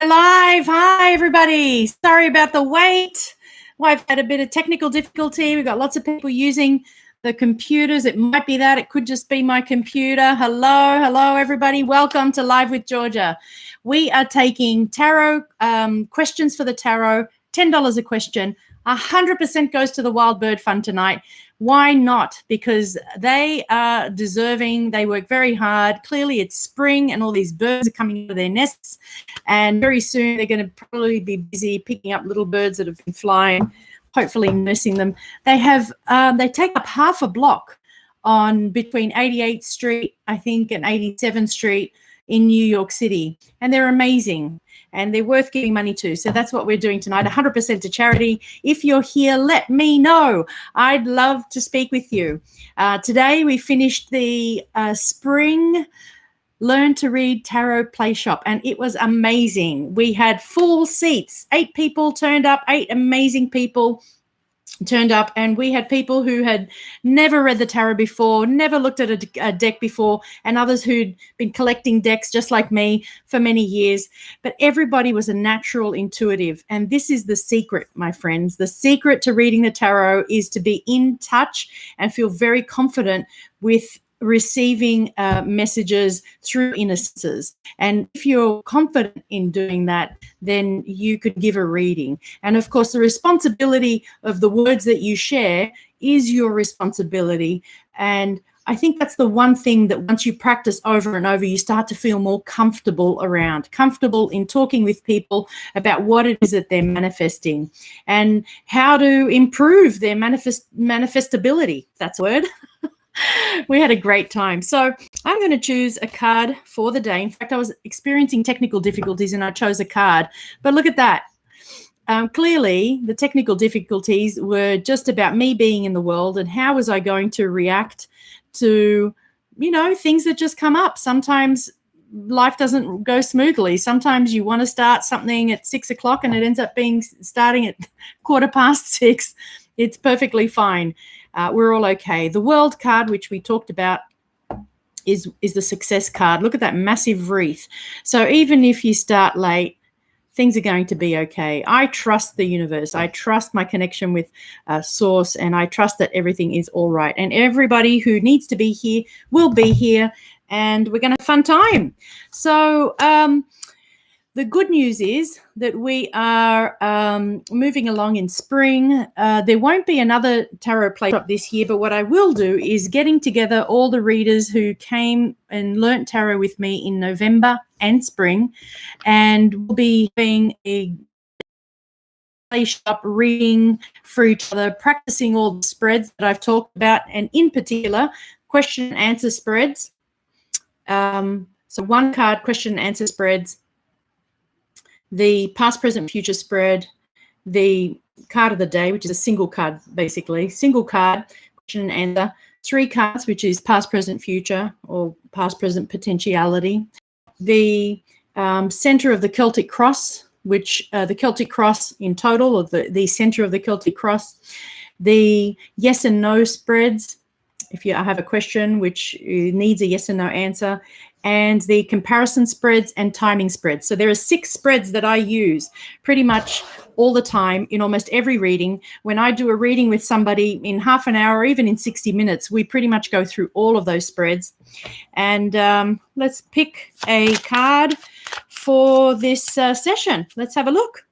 Live. Hi, everybody. Sorry about the wait. I've had a bit of technical difficulty. We've got lots of people using the computers. It might be that. It could just be my computer. Hello, everybody. Welcome to Live with Georgia. We are taking tarot questions for the tarot, $10 a question. 100% goes to the Wild Bird Fund tonight. Why not? Because they are deserving. They work very hard. Clearly, it's spring and all these birds are coming out of their nests. And very soon, they're going to probably be busy picking up little birds that have been flying, hopefully nursing them. They take up half a block on between 88th Street, I think, and 87th Street in New York City. And they're amazing. And they're worth giving money to. So that's what we're doing tonight, 100% to charity. If you're here, let me know. I'd love to speak with you. Today we finished the spring Learn to Read Tarot Play Shop, and it was amazing. We had full seats. 8 people turned up, 8 amazing people turned up, and we had people who had never read the tarot before, never looked at a deck before, and others who'd been collecting decks just like me for many years. But everybody was a natural intuitive, and this is the secret, my friends. The secret to reading the tarot is to be in touch and feel very confident with receiving messages through inner senses. And if you're confident in doing that, then you could give a reading. And of course, the responsibility of the words that you share is your responsibility. And I think that's the one thing that once you practice over and over, you start to feel more comfortable in talking with people about what it is that they're manifesting and how to improve their manifestability. That's a word. We had a great time. So I'm going to choose a card for the day. In fact, I was experiencing technical difficulties and I chose a card. But look at that. Clearly, the technical difficulties were just about me being in the world and how was I going to react to, things that just come up. Sometimes life doesn't go smoothly. Sometimes you want to start something at 6 o'clock and it ends up starting at 6:15. It's perfectly fine. We're all okay. The World card, which we talked about, is the success card. Look at that massive wreath. So even if you start late, things are going to be okay. I trust the universe. I trust my connection with Source, and I trust that everything is all right. And everybody who needs to be here will be here, and we're going to have a fun time. So the good news is that we are moving along in spring. There won't be another tarot play shop this year, but what I will do is getting together all the readers who came and learnt tarot with me in November and spring, and we'll be doing a play shop reading for each other, practicing all the spreads that I've talked about, and in particular, question and answer spreads. So one card, question and answer spreads, the past, present, future spread, the card of the day, which is a single card, basically. Single card, question and answer. 3 cards, which is past, present, future, or past, present, potentiality. The center of the Celtic cross, which the Celtic cross in total, or the center of the Celtic cross. The yes and no spreads, if I have a question which needs a yes and no answer, and the comparison spreads and timing spreads. So there are 6 spreads that I use pretty much all the time in almost every reading. When I do a reading with somebody in half an hour or even in 60 minutes, we pretty much go through all of those spreads. And let's pick a card for this session. Let's have a look.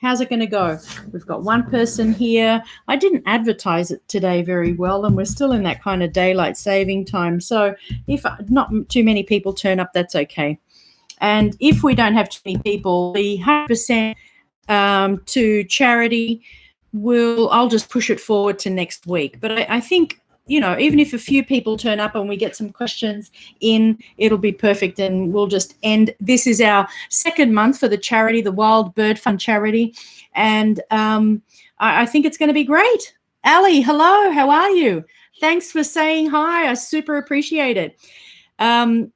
How's it going to go? We've got one person here. I didn't advertise it today very well, and we're still in that kind of daylight saving time. So if not too many people turn up, that's okay. And if we don't have too many people, the 100% to charity, I'll just push it forward to next week. But I think, even if a few people turn up and we get some questions in, it'll be perfect, and we'll just end. This is our second month for the charity, the Wild Bird Fund charity, and I think it's going to be great. Ali, hello, how are you? Thanks for saying hi. I super appreciate it. I'm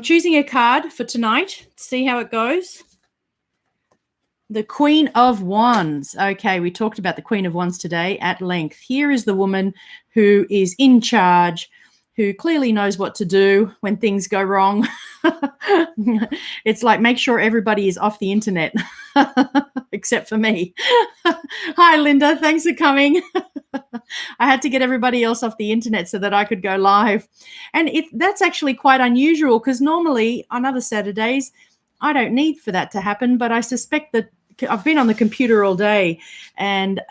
choosing a card for tonight. See how it goes. The Queen of Wands. Okay, we talked about the Queen of Wands today at length. Here is the woman who is in charge, who clearly knows what to do when things go wrong. It's like, make sure everybody is off the internet, except for me. Hi, Linda. Thanks for coming. I had to get everybody else off the internet so that I could go live. And that's actually quite unusual, because normally on other Saturdays, I don't need for that to happen. But I suspect that I've been on the computer all day, and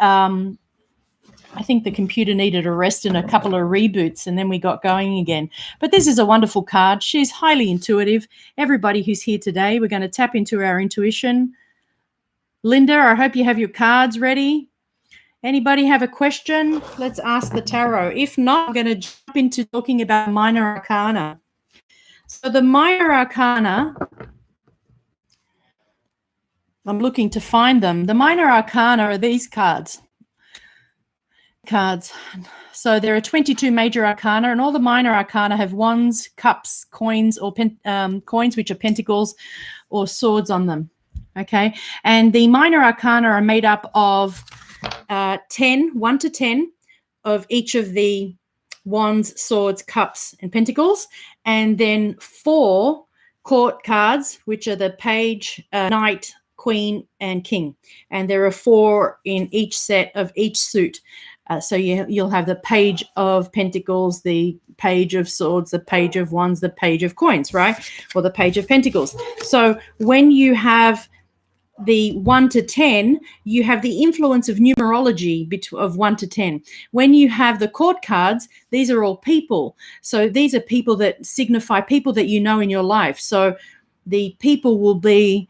I think the computer needed a rest and a couple of reboots, and then we got going again. But this is a wonderful card. She's highly intuitive. Everybody who's here today, we're going to tap into our intuition. Linda, I hope you have your cards ready. Anybody have a question? Let's ask the tarot. If not, I'm going to jump into talking about minor arcana. So the minor arcana, I'm looking to find them. The minor arcana are these cards. So there are 22 major arcana, and all the minor arcana have wands, cups, coins, or coins, which are pentacles, or swords on them. Okay, and the minor arcana are made up of 1 to 10 of each of the wands, swords, cups, and pentacles, and then 4 court cards, which are the page, knight, queen, and king. And there are 4 in each set of each suit. So you'll have the page of pentacles, the page of swords, the page of wands, the page of coins, right? Or the page of pentacles. So when you have the 1 to 10, you have the influence of numerology of 1 to 10. When you have the court cards, these are all people. So these are people that signify people that you know in your life. So the people will be,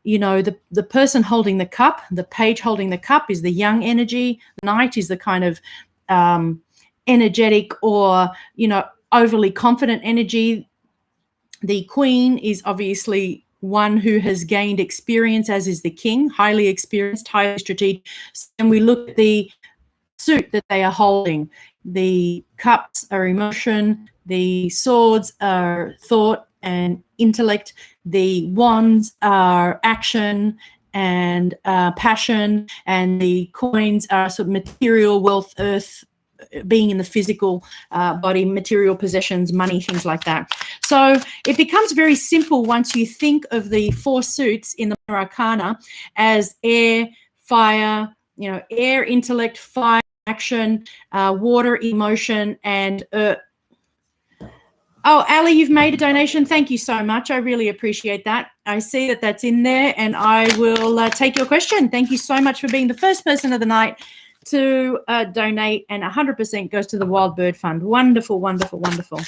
you know, the person holding the cup, the page holding the cup is the young energy. The knight is the kind of energetic or, you know, overly confident energy. The queen is obviously one who has gained experience, as is the king, highly experienced, highly strategic. And we look at the suit that they are holding. The cups are emotion. The swords are thought and intellect. The wands are action and passion, and the coins are sort of material, wealth, earth, being in the physical body, material possessions, money, things like that. So it becomes very simple once you think of the 4 suits in the minor arcana as air, fire, you know, air, intellect, fire, action, water, emotion, and earth. Oh, Ali, you've made a donation. Thank you so much. I really appreciate that. I see that that's in there, and I will take your question. Thank you so much for being the first person of the night to donate, and 100% goes to the Wild Bird Fund. Wonderful, wonderful, wonderful.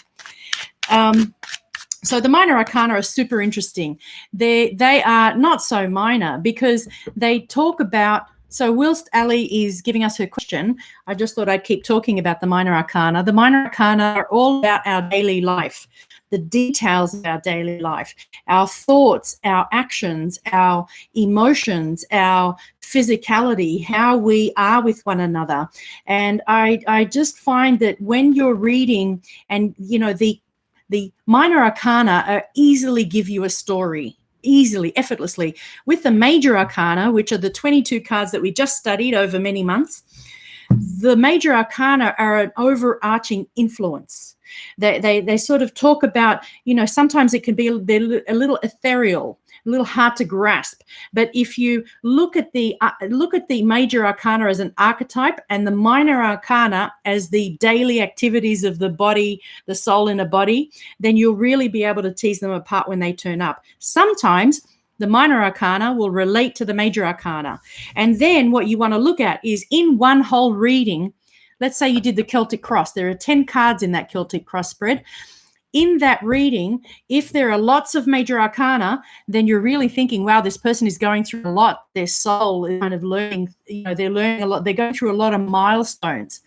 So the minor arcana are super interesting. They are not so minor because they talk about, so whilst Ali is giving us her question, I just thought I'd keep talking about the minor arcana. The minor arcana are all about our daily life, the details of our daily life, our thoughts, our actions, our emotions, our physicality, how we are with one another. And I just find that when you're reading, and, you know, the minor arcana easily give you a story, easily, effortlessly. With the major arcana, which are the 22 cards that we just studied over many months, the major arcana are an overarching influence. They sort of talk about, you know, sometimes it can be a little ethereal, a little hard to grasp. But if you look at the major arcana as an archetype and the minor arcana as the daily activities of the body, the soul in a body, then you'll really be able to tease them apart when they turn up. Sometimes the minor arcana will relate to the major arcana. And then what you want to look at is in one whole reading, let's say you did the Celtic Cross. There are 10 cards in that Celtic Cross spread. In that reading, if there are lots of major arcana, then you're really thinking, wow, this person is going through a lot. Their soul is kind of learning, you know, they're learning a lot. They're going through a lot of milestones.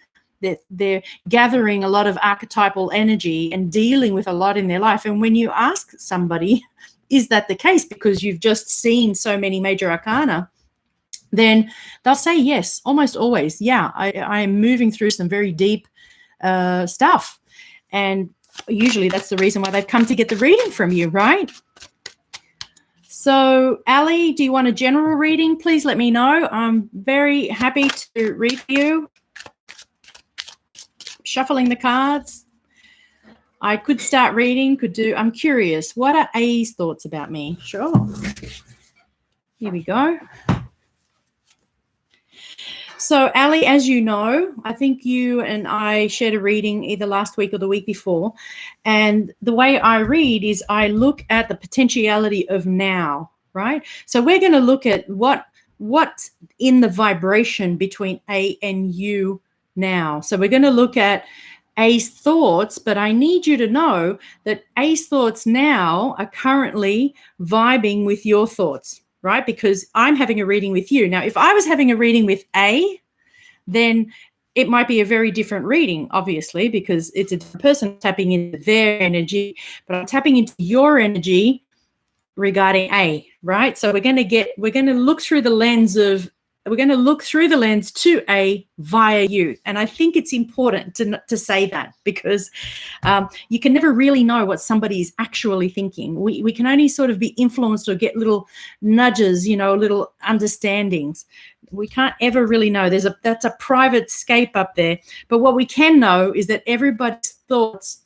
They're gathering a lot of archetypal energy and dealing with a lot in their life. And when you ask somebody, is that the case because you've just seen so many major arcana, then they'll say yes, almost always. Yeah, I am moving through some very deep stuff. And usually that's the reason why they've come to get the reading from you, right? So, Ali, do you want a general reading? Please let me know. I'm very happy to read for you. Shuffling the cards. I could start reading, I'm curious. What are A's thoughts about me? Sure. Here we go. So, Ali, as you know, I think you and I shared a reading either last week or the week before. And the way I read is I look at the potentiality of now, right? So we're going to look at what's in the vibration between A and you now. So we're going to look at A's thoughts, but I need you to know that A's thoughts now are currently vibing with your thoughts, right? Because I'm having a reading with you. Now, if I was having a reading with A, then it might be a very different reading, obviously, because it's a different person tapping into their energy, but I'm tapping into your energy regarding A, right? So we're going to look through the lens to A via you. And I think it's important to say that, because you can never really know what somebody is actually thinking. We can only sort of be influenced or get little nudges, little understandings. We can't ever really know. That's a private scape up there. But what we can know is that everybody's thoughts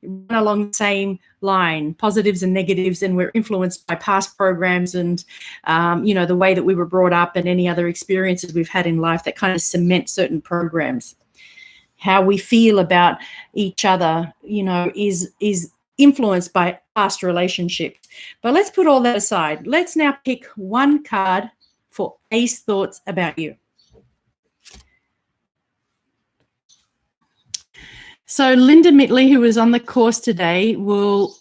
run along the same line, positives and negatives, and we're influenced by past programs and the way that we were brought up and any other experiences we've had in life that kind of cement certain programs. How we feel about each other, is influenced by past relationships. But let's put all that aside. Let's now pick one card for A's thoughts about you. So Linda Mitley, who was on the course today, will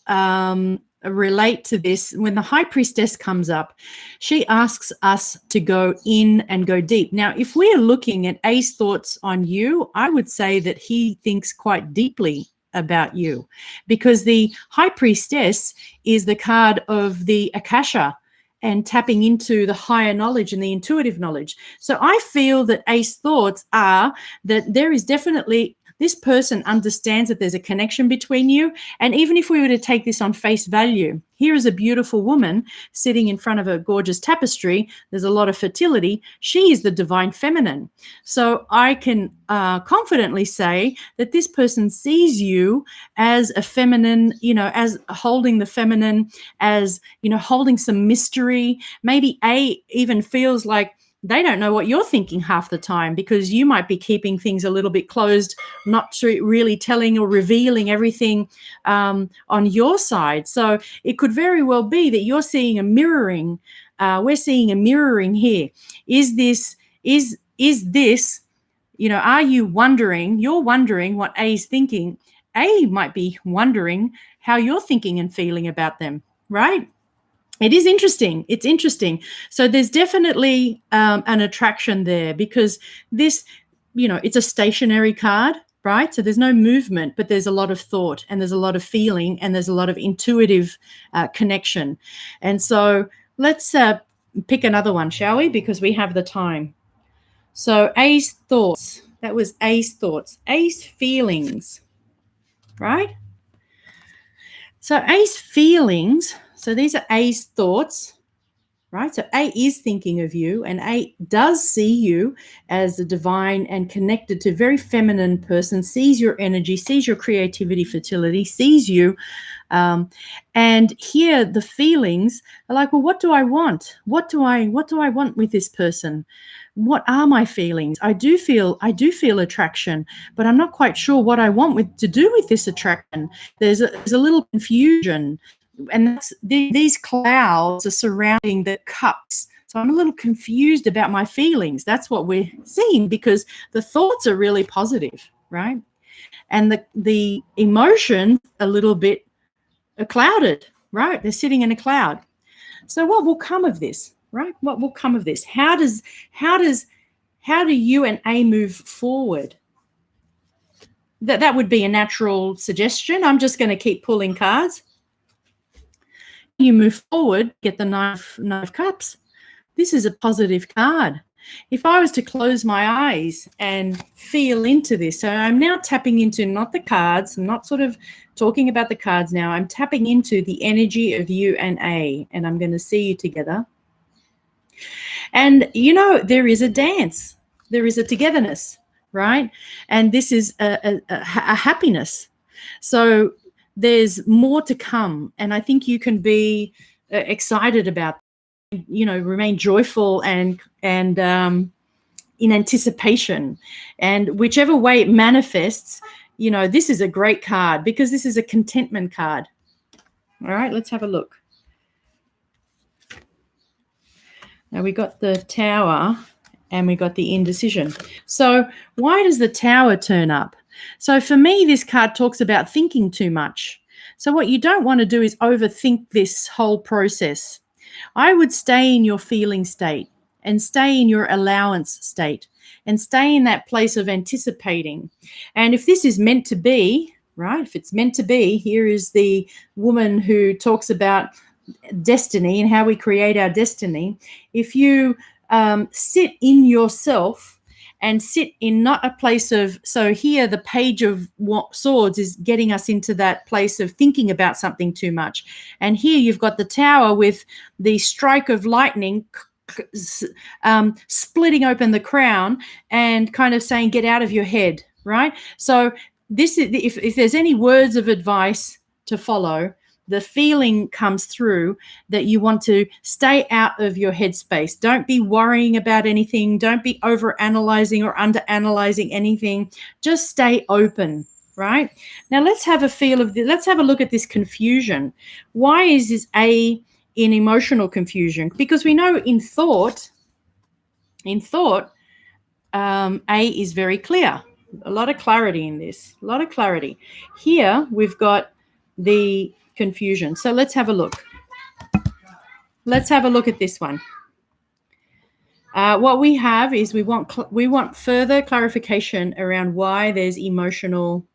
relate to this. When the High Priestess comes up, she asks us to go in and go deep. Now, if we're looking at A's thoughts on you, I would say that he thinks quite deeply about you, because the High Priestess is the card of the Akasha and tapping into the higher knowledge and the intuitive knowledge. So I feel that A's thoughts are that there is definitely, this person understands that there's a connection between you. And even if we were to take this on face value, here is a beautiful woman sitting in front of a gorgeous tapestry. There's a lot of fertility. She is the divine feminine. So I can confidently say that this person sees you as a feminine, as holding the feminine, as, holding some mystery. Maybe A even feels like they don't know what you're thinking half the time, because you might be keeping things a little bit closed, not really telling or revealing everything on your side. So it could very well be that you're seeing a mirroring. We're seeing a mirroring here. Is this, are you wondering, you're wondering what A's thinking. A might be wondering how you're thinking and feeling about them, right? It is interesting. It's interesting. So there's definitely an attraction there, because this, it's a stationary card, right? So there's no movement, but there's a lot of thought and there's a lot of feeling and there's a lot of intuitive connection. And so let's pick another one, shall we? Because we have the time. So A's thoughts. That was A's thoughts. A's feelings, right? So A's feelings. So these are A's thoughts, right? So A is thinking of you, and A does see you as a divine and connected to very feminine person, sees your energy, sees your creativity, fertility, sees you. And here the feelings are like, well, what do I want? What do I want with this person? What are my feelings? I do feel attraction, but I'm not quite sure what I want to do with this attraction. There's a little confusion. And these clouds are surrounding the cups. So I'm a little confused about my feelings. That's what we're seeing, because the thoughts are really positive, right? And the emotions a little bit are clouded, right? They're sitting in a cloud. So what will come of this, right? What will come of this? How do you and A move forward? That would be a natural suggestion. I'm just going to keep pulling cards. You move forward, get the Nine of Cups. This is a positive card. If I was to close my eyes and feel into this, so I'm now tapping into not the cards, I'm not sort of talking about the cards now, I'm tapping into the energy of you and A, and I'm going to see you together. And, there is a dance. There is a togetherness, right? And this is a happiness. So there's more to come, and I think you can be excited about, remain joyful and in anticipation, and whichever way it manifests, this is a great card because this is a contentment card. All right, let's have a look. Now we got the Tower and we got the Indecision. So why does the Tower turn up? So for me, this card talks about thinking too much. So what you don't want to do is overthink this whole process. I would stay in your feeling state and stay in your allowance state and stay in that place of anticipating. And if this is meant to be, right, if it's meant to be, here is the woman who talks about destiny and how we create our destiny. If you sit in yourself and sit in not a place of, so here the Page of Swords is getting us into that place of thinking about something too much. And here you've got the Tower with the strike of lightning splitting open the crown and kind of saying, get out of your head, right? So this is, if there's any words of advice to follow, the feeling comes through that you want to stay out of your headspace. Don't be worrying about anything. Don't be over-analyzing or under-analyzing anything. Just stay open, right? Now let's have a feel of this. Let's have a look at this confusion. Why is this A in emotional confusion? Because we know in thought, A is very clear. A lot of clarity in this. A lot of clarity. Here we've got the confusion. So let's have a look. Let's have a look at this one. What we have is we want further clarification around why there's emotional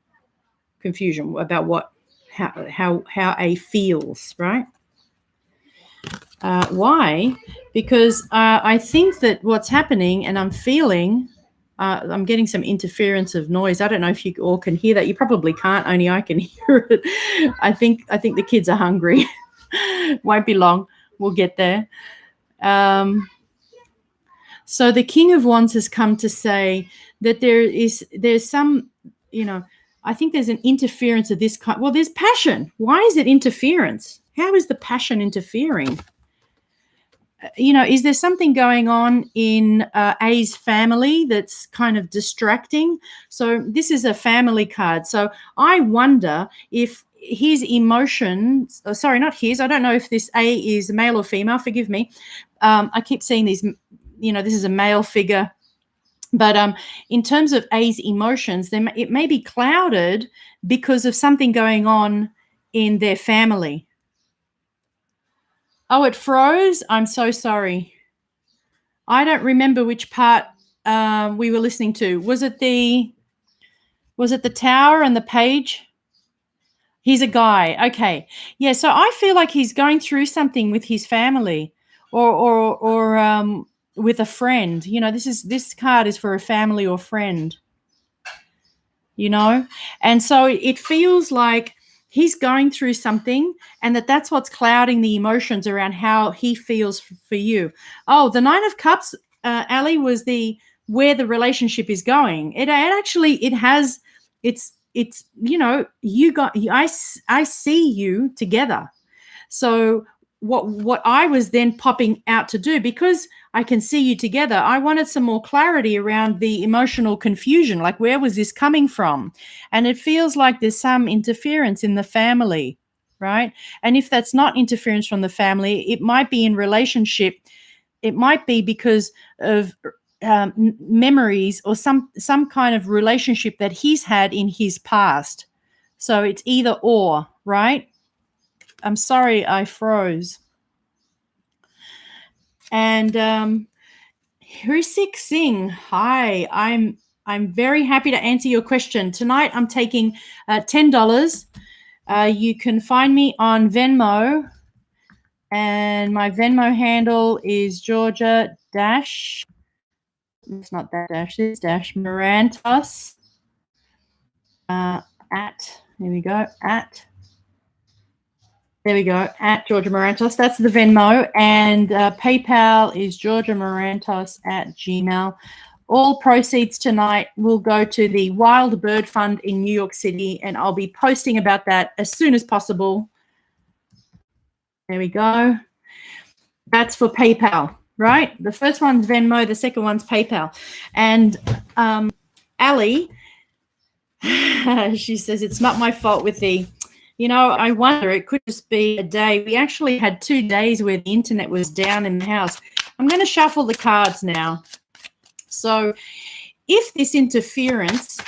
confusion about how A feels, right? Why? Because I think that what's happening, and I'm feeling, I'm getting some interference of noise. I don't know if you all can hear that. You probably can't. Only I can hear it. I think the kids are hungry. Won't be long. We'll get there. So the King of Wands has come to say that there's some, I think there's an interference of this kind. Well, there's passion. Why is it interference? How is the passion interfering? Is there something going on in A's family that's kind of distracting? So this is a family card. So I wonder if his emotions, sorry, not his, I don't know if this A is male or female, forgive me. I keep seeing these, this is a male figure. But in terms of A's emotions, it may be clouded because of something going on in their family. Oh, it froze? I'm so sorry. I don't remember which part we were listening to. Was it the Tower and the Page? He's a guy. Okay. Yeah, so I feel like he's going through something with his family or with a friend. This card is for a family or friend. And so it feels like he's going through something, and that's what's clouding the emotions around how he feels for you. Oh, the Nine of Cups, Ali, was where the relationship is going. I see you together. So what I was then popping out to do, because I can see you together, I wanted some more clarity around the emotional confusion, like where was this coming from? And it feels like there's some interference in the family, right? And if that's not interference from the family, it might be in relationship. It might be because of memories or some kind of relationship that he's had in his past. So it's either or, right? I'm sorry, I froze. And Hrisik Singh, hi. I'm very happy to answer your question. Tonight I'm taking $10. You can find me on Venmo, and my Venmo handle is Georgia dash. It's not that dash. It's dash Marantos. Here we go. There we go, at Georgia Marantos. That's the Venmo. And PayPal is georgiamarantos@gmail.com. All proceeds tonight will go to the Wild Bird Fund in New York City, and I'll be posting about that as soon as possible. There we go. That's for PayPal, right? The first one's Venmo, the second one's PayPal. And Ali, she says, it's not my fault with I wonder, it could just be a day. We actually had 2 days where the internet was down in the house. I'm going to shuffle the cards now. So if this interference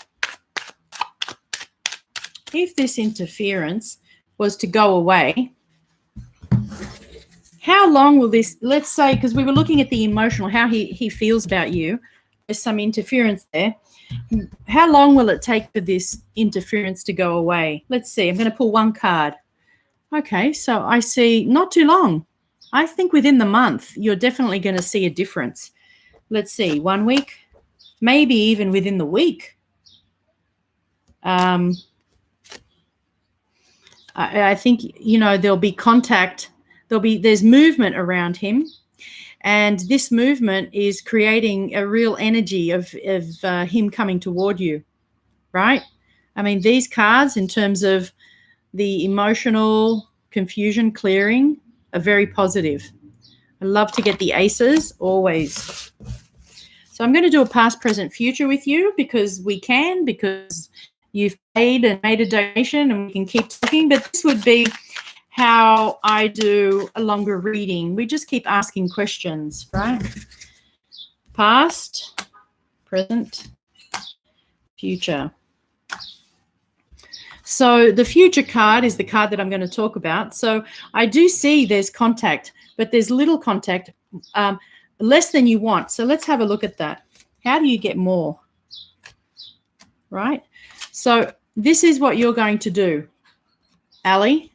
was to go away, how long will this, let's say, because we were looking at the emotional, how he feels about you, there's some interference there. How long will it take for this interference to go away? Let's see. I'm going to pull one card. Okay, so I see not too long. I think within the month, you're definitely going to see a difference. Let's see, 1 week, maybe even within the week. I think, there'll be contact. There's movement around him. And this movement is creating a real energy of him coming toward you, right? I mean, these cards, in terms of the emotional confusion clearing, are very positive. I love to get the aces, always. So I'm going to do a past, present, future with you because you've paid and made a donation and we can keep talking. But this would be how I do a longer reading. We just keep asking questions, right? Past, present, future. So the future card is the card that I'm going to talk about. So I do see there's contact, but there's little contact, less than you want. So let's have a look at that. How do you get more? Right? So this is what you're going to do, Ali.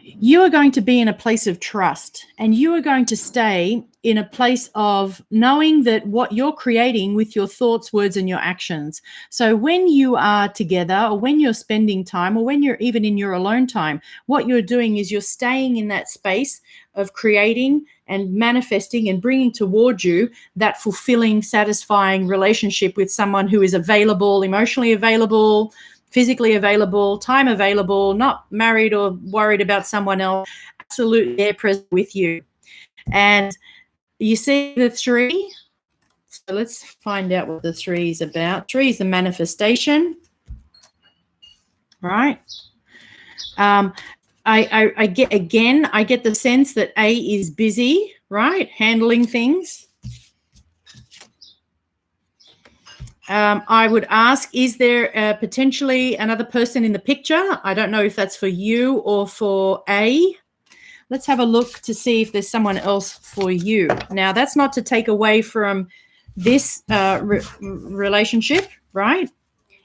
You are going to be in a place of trust, and you are going to stay in a place of knowing that what you're creating with your thoughts, words, and your actions. So when you are together, or when you're spending time, or when you're even in your alone time, what you're doing is you're staying in that space of creating and manifesting and bringing toward you that fulfilling, satisfying relationship with someone who is available, emotionally available, physically available, time available, not married or worried about someone else, absolutely there present with you. And you see the 3. So let's find out what the 3 is about. 3 is the manifestation, right? I get the sense that A is busy, right, handling things. I would ask, is there potentially another person in the picture? I don't know if that's for you or for A. Let's have a look to see if there's someone else for you. Now, that's not to take away from this relationship, right?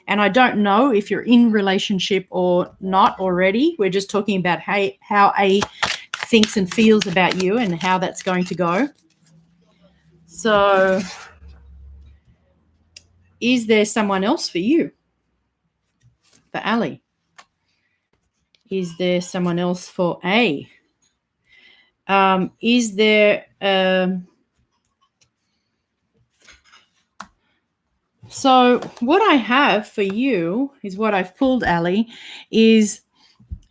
And I don't know if you're in relationship or not already. We're just talking about how A thinks and feels about you and how that's going to go. So is there someone else for you? For Ali? Is there someone else for A? Is there... So what I have for you is what I've pulled, Ali, is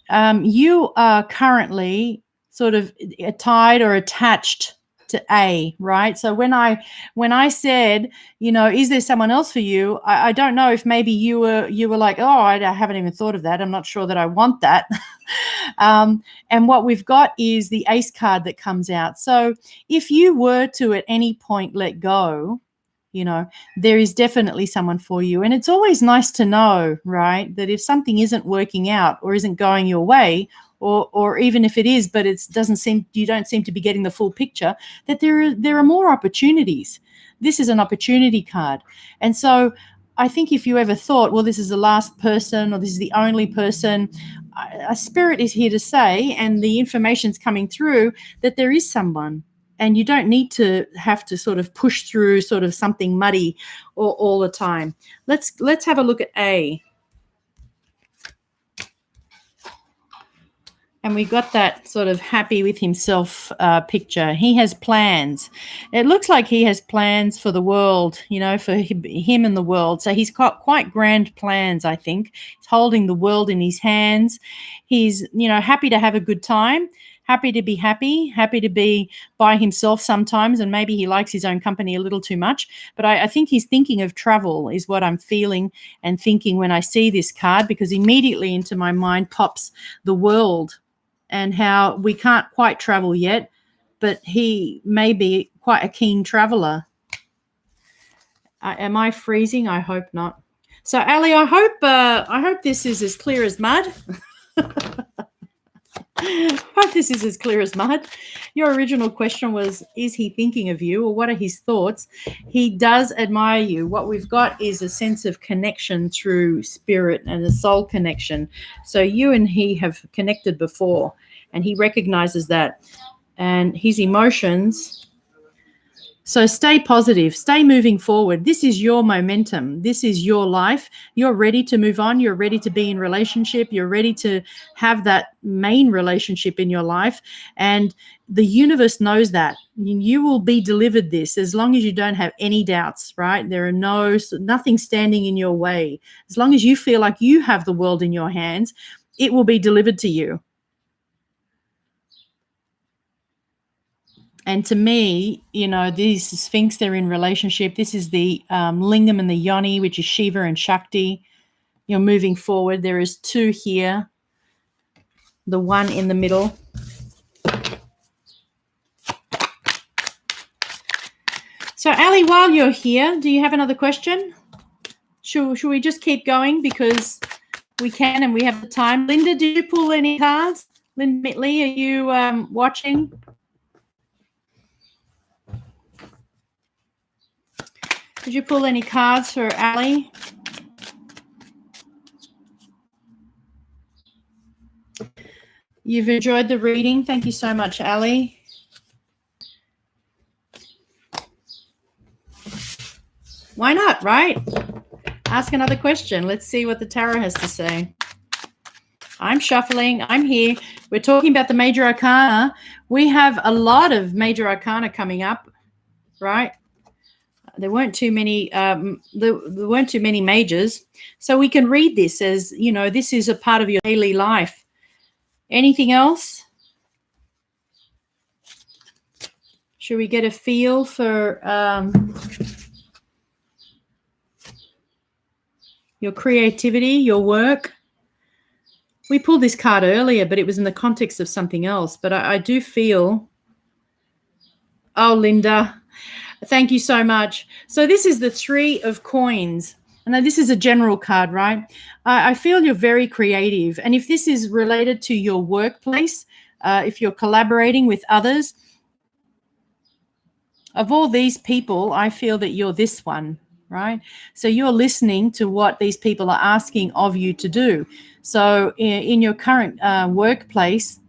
you are currently sort of tied or attached to A, right? So when I said, is there someone else for you? I don't know if maybe you were like, oh, I haven't even thought of that. I'm not sure that I want that. And what we've got is the Ace card that comes out. So if you were to at any point let go, there is definitely someone for you. And it's always nice to know, right, that if something isn't working out or isn't going your way, or even if it is, but you don't seem to be getting the full picture, that there are more opportunities. This is an opportunity card. And so I think if you ever thought, well, this is the last person or this is the only person, a spirit is here to say, and the information's coming through, that there is someone. And you don't need to have to sort of push through sort of something muddy all the time. Let's have a look at A. And we got that sort of happy with himself picture. He has plans. It looks like he has plans for the world, for him and the world. So he's got quite grand plans, I think. He's holding the world in his hands. He's, happy to have a good time, happy to be happy to be by himself sometimes, and maybe he likes his own company a little too much. But I think he's thinking of travel is what I'm feeling and thinking when I see this card, because immediately into my mind pops the world and how we can't quite travel yet, but he may be quite a keen traveler. Am I freezing? I hope not. So, Ali, I hope this is as clear as mud. I hope this is as clear as mud. Your original question was, is he thinking of you, or what are his thoughts? He does admire you. What we've got is a sense of connection through spirit and a soul connection. So you and he have connected before, and he recognizes that. And his emotions. So stay positive, stay moving forward. This is your momentum. This is your life. You're ready to move on. You're ready to be in relationship. You're ready to have that main relationship in your life. And the universe knows that. You will be delivered this as long as you don't have any doubts, right? There are nothing standing in your way. As long as you feel like you have the world in your hands, it will be delivered to you. And to me, these Sphinx, they're in relationship. This is the Lingam and the Yoni, which is Shiva and Shakti. You're moving forward. There is two here, the one in the middle. So, Ali, while you're here, do you have another question? Should we just keep going because we can and we have the time? Linda, did you pull any cards? Linda Mitley, are you watching? Did you pull any cards for Ali? You've enjoyed the reading. Thank you so much, Ali. Why not, right? Ask another question. Let's see what the tarot has to say. I'm shuffling. I'm here. We're talking about the major arcana. We have a lot of major arcana coming up, right? There weren't too many. There weren't too many majors, so we can read this as this is a part of your daily life. Anything else? Should we get a feel for your creativity, your work? We pulled this card earlier, but it was in the context of something else. But I do feel. Oh, Linda. Thank you so much. So this is the 3 of coins. And this is a general card, right? I feel you're very creative. And if this is related to your workplace, if you're collaborating with others, of all these people, I feel that you're this one, right? So you're listening to what these people are asking of you to do. So in your current workplace,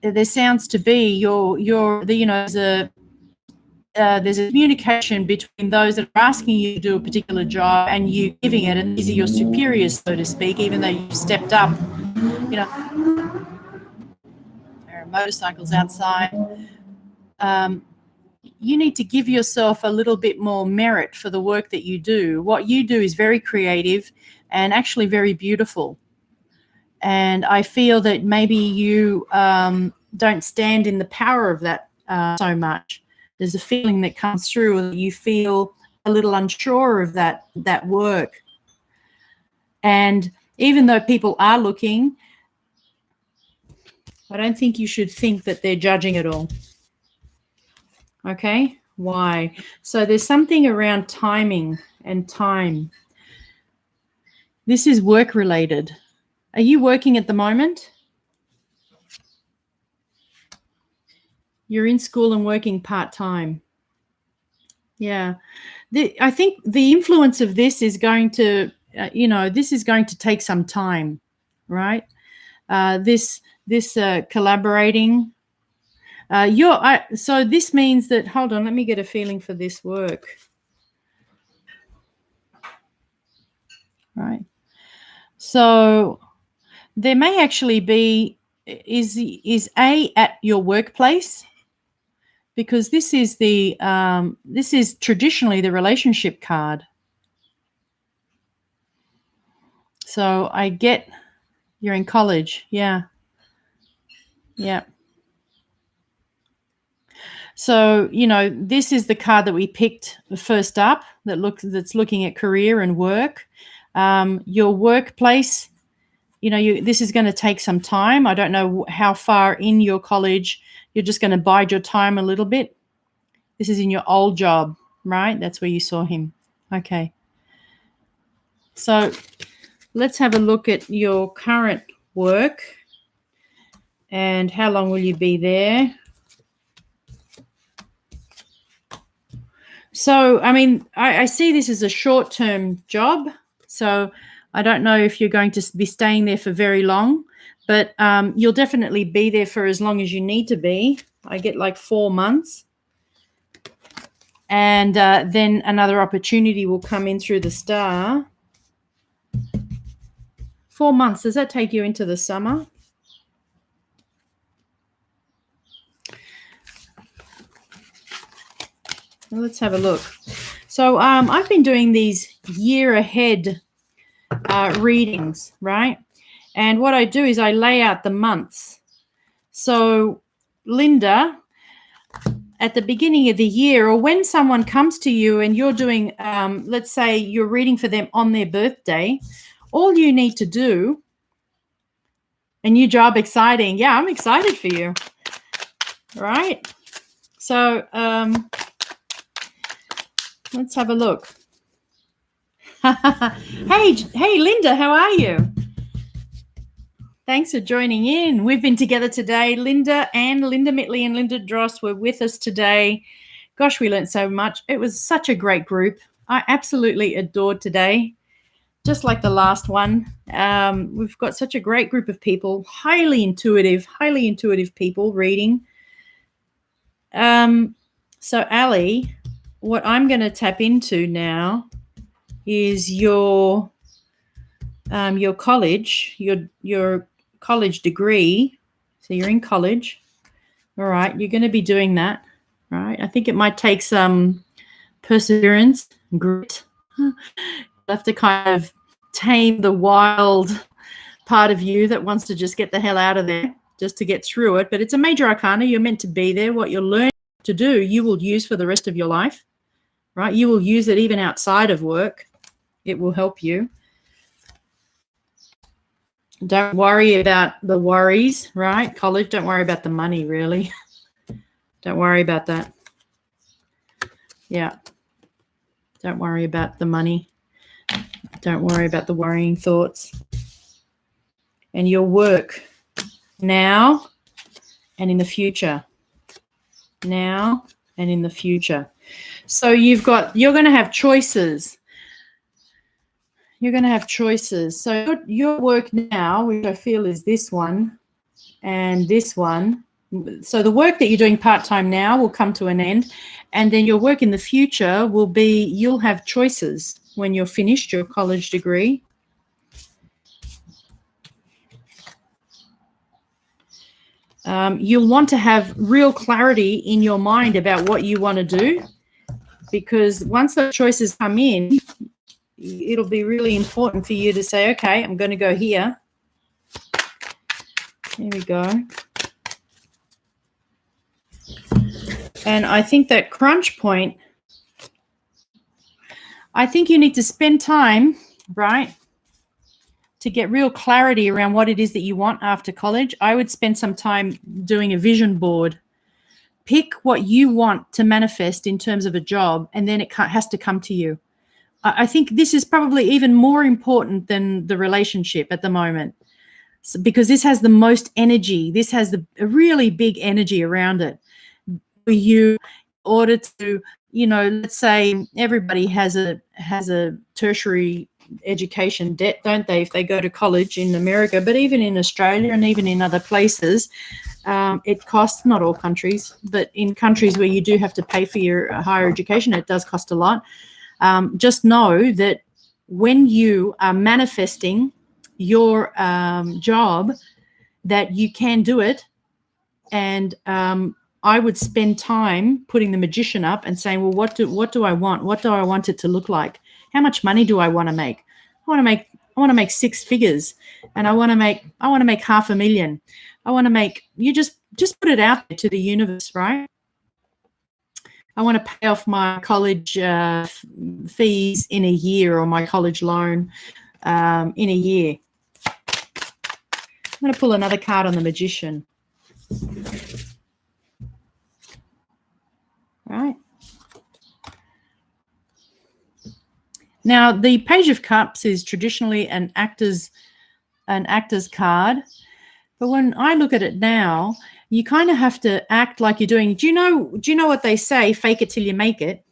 there sounds to be there's a communication between those that are asking you to do a particular job and you giving it, and these are your superiors, so to speak, even though you've stepped up. There are motorcycles outside. You need to give yourself a little bit more merit for the work that you do. What you do is very creative and actually very beautiful. And I feel that maybe you don't stand in the power of that so much. There's a feeling that comes through that you feel a little unsure of that work. And even though people are looking, I don't think you should think that they're judging at all. Okay? Why? So there's something around timing and time. This is work related. Are you working at the moment? You're in school and working part-time. Yeah. I think the influence of this is going to, this is going to take some time, right? This collaborating. So this means that, hold on, let me get a feeling for this work. Right. So there may actually be is A at your workplace? Because this is traditionally the relationship card. So I get you're in college. Yeah. Yeah. So, this is the card that we picked first up that's looking at career and work. Your workplace, this is going to take some time. I don't know how far in your college you're just going to bide your time a little bit. This is in your old job, right? That's where you saw him. Okay. So let's have a look at your current work and how long will you be there? So, I see this as a short-term job. So I don't know if you're going to be staying there for very long, but you'll definitely be there for as long as you need to be. I get like 4 months. And then another opportunity will come in through the star. 4 months, does that take you into the summer? Well, let's have a look. So I've been doing these year ahead readings, right? And what I do is I lay out the months. So Linda, at the beginning of the year, or when someone comes to you and you're doing, let's say you're reading for them on their birthday, all you need to do, a new job, exciting. Yeah, I'm excited for you. Right? So let's have a look. Hey, Linda, how are you? Thanks for joining in. We've been together today. Linda Mitley and Linda Dross were with us today. Gosh, we learned so much. It was such a great group. I absolutely adored today. Just like the last one. We've got such a great group of people, highly intuitive people reading. So Ali, what I'm going to tap into now is your college, your college degree. So you're in college. All right, you're going to be doing that. Right? I think it might take some perseverance, grit. You'll have to kind of tame the wild part of you that wants to just get the hell out of there just to get through it. But it's a major arcana. You're meant to be there. What you're learning to do, you will use for the rest of your life, right? You will use it even outside of work. It will help you. Don't worry about the worries, right? College, don't worry about the money, really. Don't worry about that. Yeah. Don't worry about the money. Don't worry about the worrying thoughts. And your work now and in the future. Now and in the future. So you're going to have choices. You're going to have choices. So your work now, which I feel is this one and this one. So the work that you're doing part-time now will come to an end. And then your work in the future will be, you'll have choices when you're finished your college degree. You'll want to have real clarity in your mind about what you want to do, because once those choices come in, it'll be really important for you to say, okay, I'm going to go here. Here we go. And I think that crunch point, I think you need to spend time, right, to get real clarity around what it is that you want after college. I would spend some time doing a vision board. Pick what you want to manifest in terms of a job, and then it has to come to you. I think this is probably even more important than the relationship at the moment, because this has the most energy. This has a really big energy around it. For you, in order to, let's say everybody has a tertiary education debt, don't they, if they go to college in America, but even in Australia and even in other places, it costs, not all countries, but in countries where you do have to pay for your higher education, it does cost a lot. Just know that when you are manifesting your job, that you can do it. And I would spend time putting the magician up and saying, well, what do I want? What do I want it to look like? How much money do I want to make? I want to make 6 figures, and I want to make $500,000. I want to make, you just put it out there to the universe, right? I want to pay off my college fees in a year, or my college loan in a year. I'm going to pull another card on the magician. Right. Now, the Page of Cups is traditionally an actor's card, but when I look at it now, you kind of have to act like you're doing. Do you know what they say? Fake it till you make it.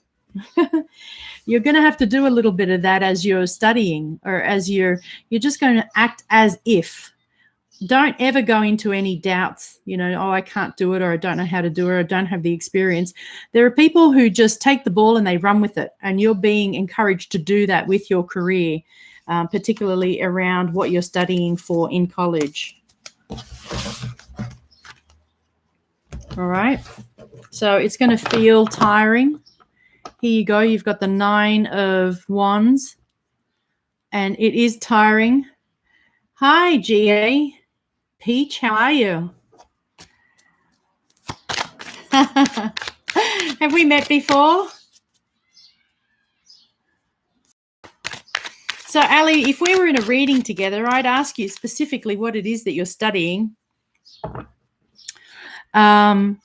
You're going to have to do a little bit of that as you're studying, or as you're just going to act as if. Don't ever go into any doubts, oh, I can't do it, or I don't know how to do it, or I don't have the experience. There are people who just take the ball and they run with it, and you're being encouraged to do that with your career, particularly around what you're studying for in college. All right. So it's going to feel tiring. Here you go. You've got the 9 of Wands, and it is tiring. Hi, GA. Peach, how are you? Have we met before? So, Ali, if we were in a reading together, I'd ask you specifically what it is that you're studying. And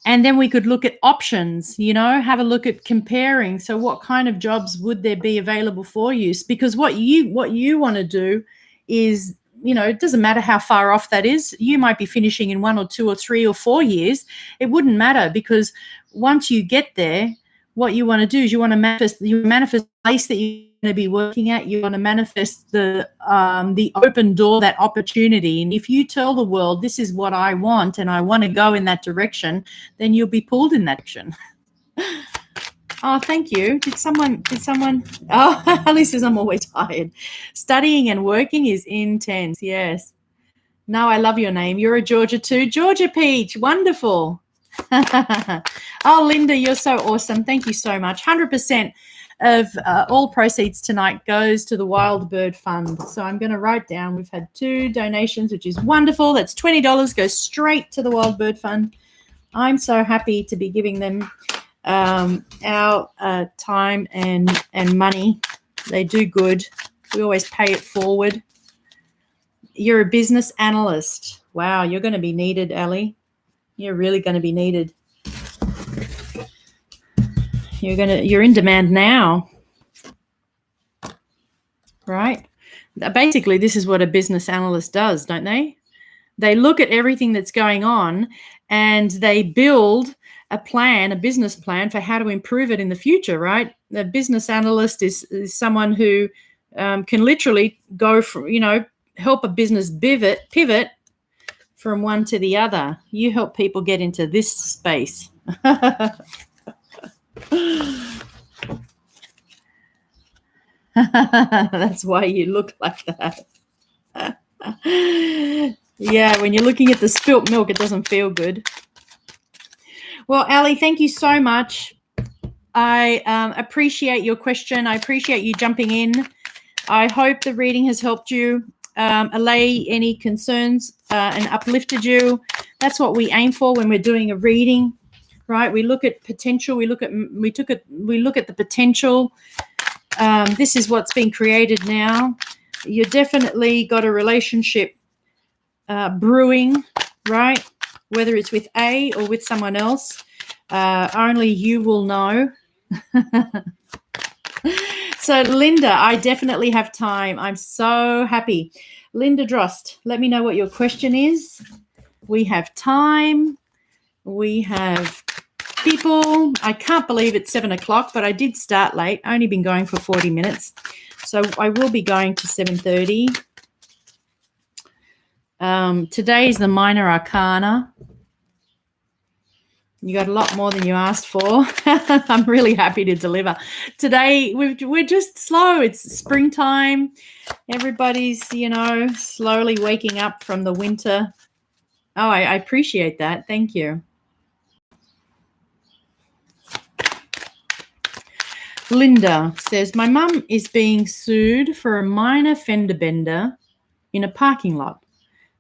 then we could look at options, have a look at comparing. So what kind of jobs would there be available for you? Because what you want to do is, it doesn't matter how far off that is. You might be finishing in 1 or 2 or 3 or 4 years. It wouldn't matter, because once you get there, what you want to do is you want to manifest the place that you're going to be working at. You want to manifest the open door, that opportunity. And if you tell the world, this is what I want and I want to go in that direction, then you'll be pulled in that direction. Oh, thank you. Did someone? Oh, Ali says I'm always tired. Studying and working is intense. Yes. No, I love your name. You're a Georgia too. Georgia Peach. Wonderful. Oh, Linda, you're so awesome. Thank you so much. 100% of all proceeds tonight goes to the Wild Bird Fund. So I'm going to write down, we've had 2 donations, which is wonderful. That's $20 goes straight to the Wild Bird Fund. I'm so happy to be giving them our time and money. They do good. We always pay it forward. You're a business analyst. Wow, you're going to be needed, Ali. You're really going to be needed. You're in demand now. Right? Basically, this is what a business analyst does, don't they? They look at everything that's going on and they build a business plan for how to improve it in the future, right? The business analyst is someone who can literally go from, help a business pivot from one to the other. You help people get into this space. That's why you look like that. Yeah, when you're looking at the spilt milk, it doesn't feel good. Well, Ali, thank you so much. I appreciate your question. I appreciate you jumping in. I hope the reading has helped you allay any concerns and uplifted you. That's what we aim for when we're doing a reading, right? We look at potential. We look at the potential. This is what's being created now. You definitely got a relationship brewing, right? Whether it's with A or with someone else, only you will know. So, Linda, I definitely have time. I'm so happy. Linda Drost, let me know what your question is. We have time. We have people. I can't believe it's 7 o'clock, but I did start late. I only been going for 40 minutes. So I will be going to 7:30. Today is the Minor Arcana. You got a lot more than you asked for. I'm really happy to deliver. Today, we're just slow. It's springtime. Everybody's, slowly waking up from the winter. Oh, I appreciate that. Thank you. Linda says, my mum is being sued for a minor fender bender in a parking lot,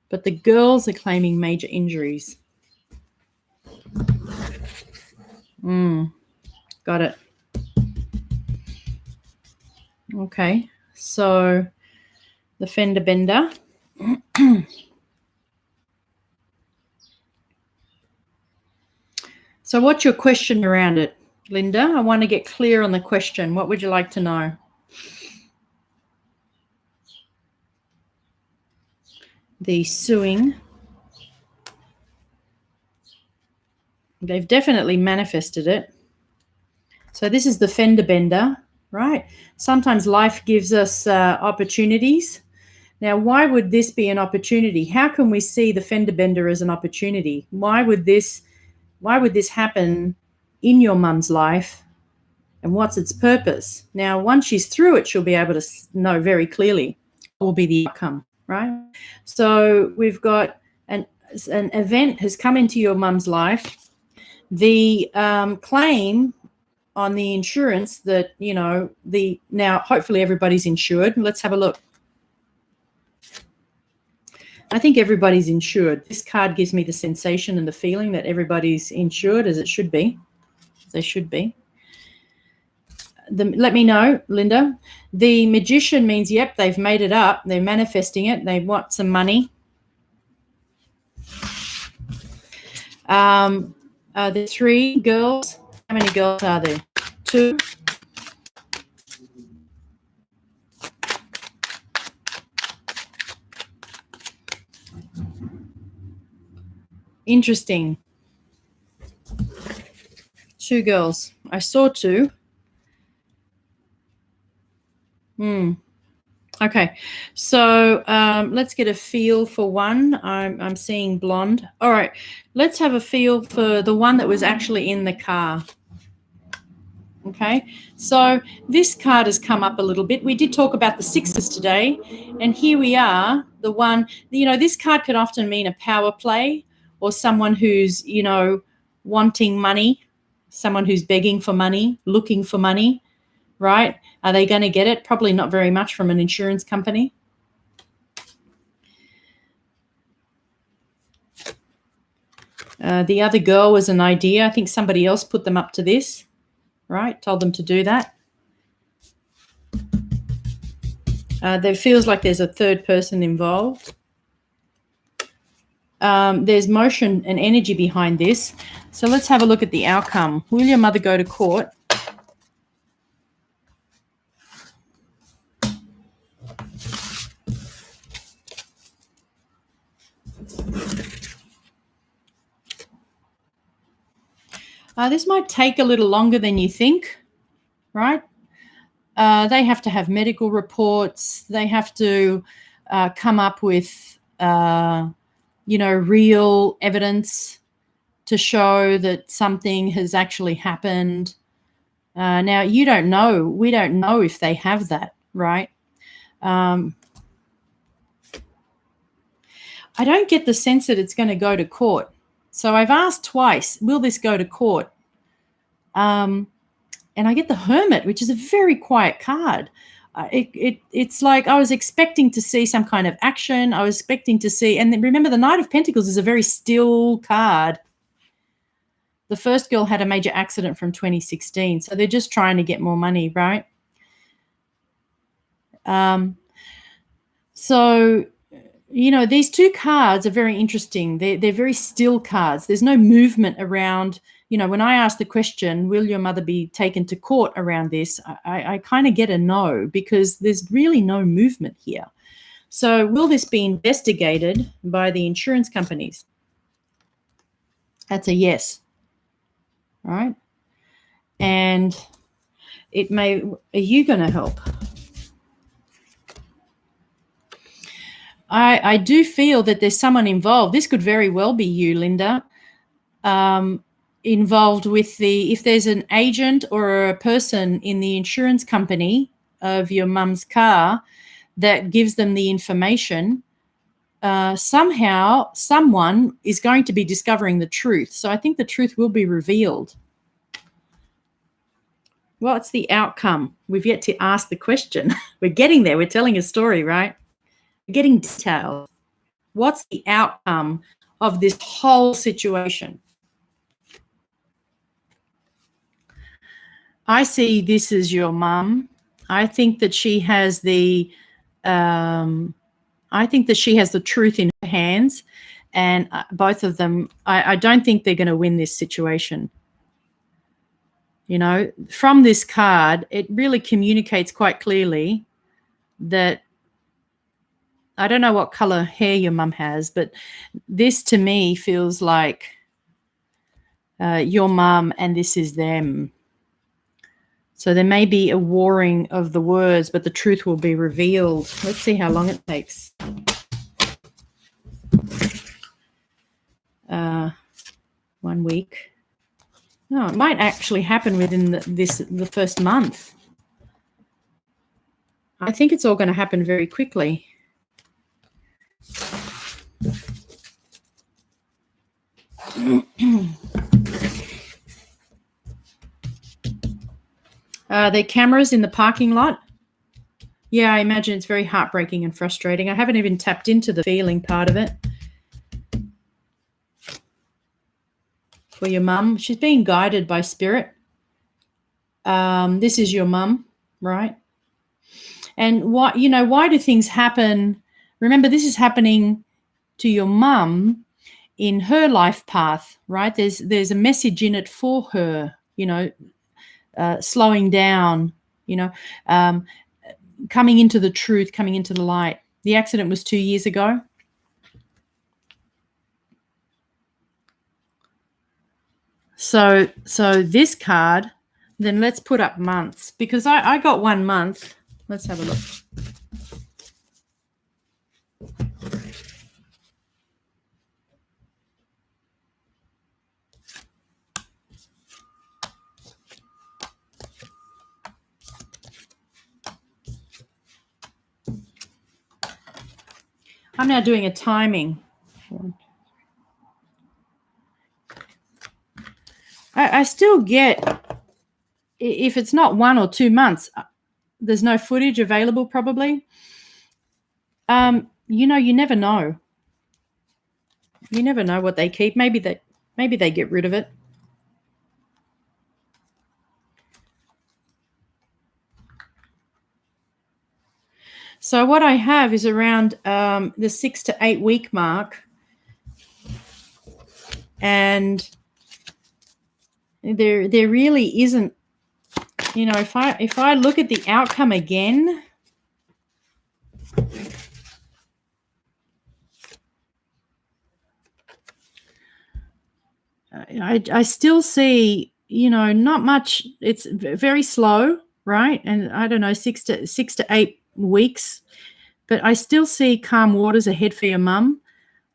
but the girls are claiming major injuries. Got it. Okay, so the fender bender. So what's your question around it, Linda? I want to get clear on the question. What would you like to know? The suing. They've definitely manifested it. So this is the fender bender, right? Sometimes life gives us opportunities. Now, why would this be an opportunity? How can we see the fender bender as an opportunity? Why would this happen in your mum's life? And what's its purpose? Now, once she's through it, she'll be able to know very clearly what will be the outcome, right? So we've got an event has come into your mum's life. The claim on the insurance that, now hopefully everybody's insured. Let's have a look. I think everybody's insured. This card gives me the sensation and the feeling that everybody's insured as it should be. They should be. Let me know, Linda. The magician means, yep, they've made it up. They're manifesting it. They want some money. The 3 girls. How many girls are there? 2. Interesting. 2 girls. I saw 2. Okay, so let's get a feel for one. I'm seeing blonde. All right, let's have a feel for the one that was actually in the car. Okay, so this card has come up a little bit. We did talk about the 6s today, and here we are, the one, this card can often mean a power play or someone who's, wanting money, someone who's begging for money, looking for money, right? Are they going to get it? Probably not very much from an insurance company. The other girl was an idea. I think somebody else put them up to this, right? Told them to do that. There feels like there's a third person involved. There's motion and energy behind this. So let's have a look at the outcome. Will your mother go to court? This might take a little longer than you think, right? They have to have medical reports. They have to come up with, real evidence to show that something has actually happened. Now, you don't know. We don't know if they have that, right? I don't get the sense that it's going to go to court. So I've asked twice, will this go to court? And I get the Hermit, which is a very quiet card. It's like I was expecting to see some kind of action. I was expecting to see, and then remember, the Knight of Pentacles is a very still card. The first girl had a major accident from 2016, so they're just trying to get more money, right? So, these 2 cards are very interesting. They're very still cards. There's no movement around. When I ask the question, will your mother be taken to court around this, I kind of get a no, because there's really no movement here. So will this be investigated by the insurance companies? That's a yes. All right. And it may, are you going to help? I do feel that there's someone involved. This could very well be you, Linda. involved with if there's an agent or a person in the insurance company of your mum's car that gives them the information, somehow someone is going to be discovering the truth. So I think the truth will be revealed. What's the outcome? We've yet to ask the question. We're getting there. We're telling a story, right? We're getting details. What's the outcome of this whole situation? I see this as your mum. I think that she has the truth in her hands, and both of them, I don't think they're going to win this situation. You know, from this card, it really communicates quite clearly that, I don't know what color hair your mum has, but this to me feels like your mum and this is them. So there may be a warring of the words, but the truth will be revealed. Let's see how long it takes. 1 week. No, it might actually happen within the first month. I think it's all going to happen very quickly. There are cameras in the parking lot. Yeah, I imagine it's very heartbreaking and frustrating. I haven't even tapped into the feeling part of it. For your mum, she's being guided by spirit. This is your mum, right? And why do things happen? Remember, this is happening to your mum in her life path, right? There's a message in it for her, slowing down, coming into the truth, coming into the light. The accident was 2 years ago. So this card, then let's put up months, because I got 1 month. Let's have a look. I'm now doing a timing. I still get, if it's not 1 or 2 months, there's no footage available probably. You never know. You never know what they keep. Maybe they get rid of it. So what I have is around the 6 to 8 week mark, and there really isn't. If I look at the outcome again, I still see, not much. It's very slow, right? And I don't know, 6 to 8 weeks, but I still see calm waters ahead for your mum.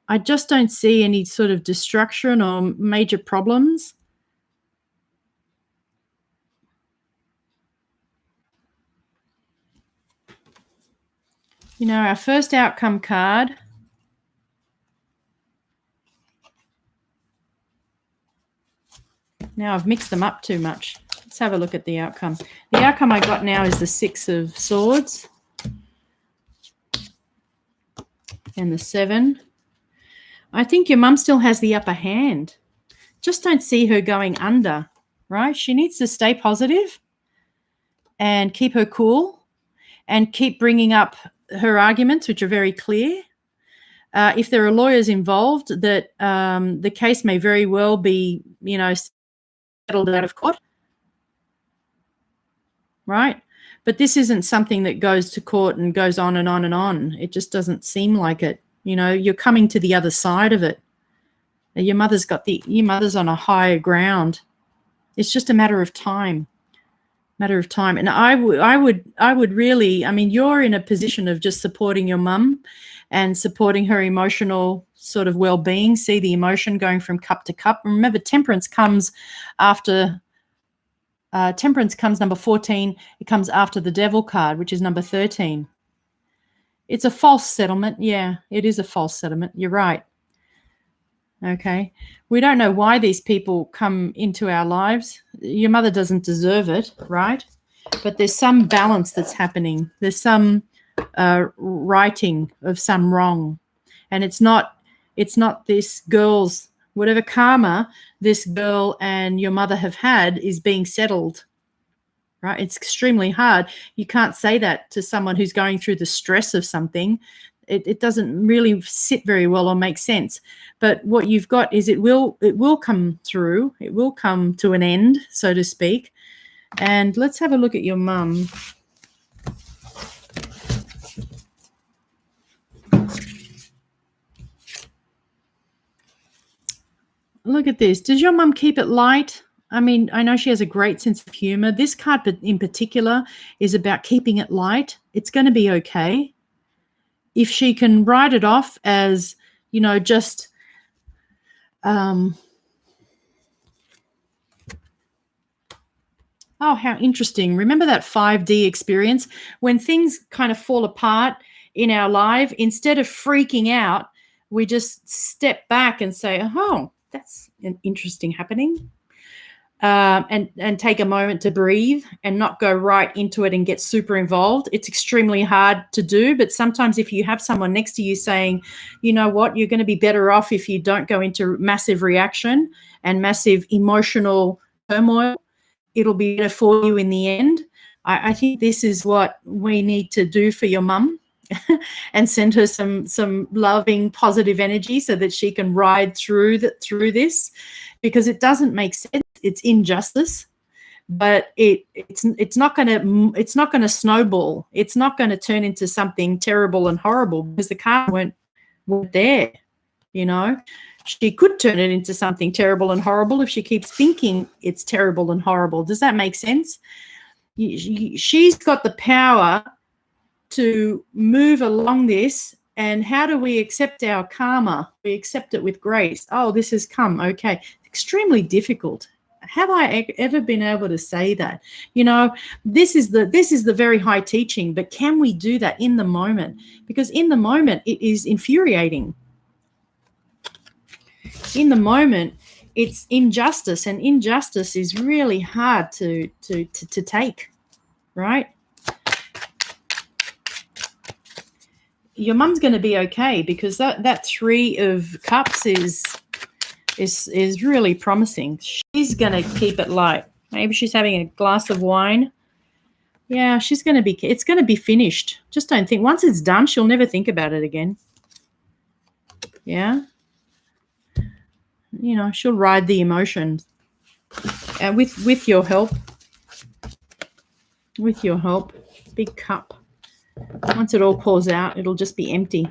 I just don't see any sort of destruction or major problems. Our first outcome card. Now I've mixed them up too much. Let's have a look at the outcome. The outcome I got now is the 6 of Swords and the 7. I think your mum still has the upper hand. Just don't see her going under, right? She needs to stay positive and keep her cool and keep bringing up her arguments, which are very clear. If there are lawyers involved, that the case may very well be, settled out of court, right? But this isn't something that goes to court and goes on and on and on. It just doesn't seem like it. You're coming to the other side of it. Your mother's on a higher ground. It's just a matter of time. And I would really, you're in a position of just supporting your mum, and supporting her emotional sort of well-being. See the emotion going from cup to cup. Remember, temperance comes after temperance comes number 14. It comes after the devil card, which is number 13. It's a false settlement. Yeah, it is a false settlement. You're right. Okay. We don't know why these people come into our lives. Your mother doesn't deserve it, right? But there's some balance that's happening. There's some righting of some wrong. And it's not this girl's, whatever karma this girl and your mother have had is being settled, right? It's extremely hard. You can't say that to someone who's going through the stress of something. It doesn't really sit very well or make sense. But what you've got is it will come through. It will come to an end, so to speak. And let's have a look at your mum. Look at this. Does your mum keep it light? I mean, I know she has a great sense of humor. This card in particular is about keeping it light. It's going to be okay. If she can write it off as, just oh, how interesting. Remember that 5D experience? When things kind of fall apart in our life, instead of freaking out, we just step back and say, oh, that's an interesting happening. And take a moment to breathe and not go right into it and get super involved. It's extremely hard to do, but sometimes if you have someone next to you saying, you know what, you're going to be better off if you don't go into massive reaction and massive emotional turmoil, it'll be better for you in the end. I think this is what we need to do for your mum and send her some loving, positive energy so that she can ride through this, because it doesn't make sense. It's injustice, but it's not going to snowball. It's not going to turn into something terrible and horrible because the cards weren't there. She could turn it into something terrible and horrible if she keeps thinking it's terrible and horrible. Does that make sense? She's got the power to move along this. And how do we accept our karma? We accept it with grace. Oh, this has come. Okay. Extremely difficult. Have I ever been able to say that? This is the very high teaching, but can we do that in the moment? Because in the moment, it is infuriating. In the moment, it's injustice, and injustice is really hard to take, right? Your mum's going to be okay, because that 3 of Cups is really promising. She's going to keep it light. Maybe she's having a glass of wine. Yeah, it's going to be finished. Just don't think. Once it's done, she'll never think about it again. Yeah. She'll ride the emotions. And with your help. With your help. Big cup. Once it all pours out, it'll just be empty.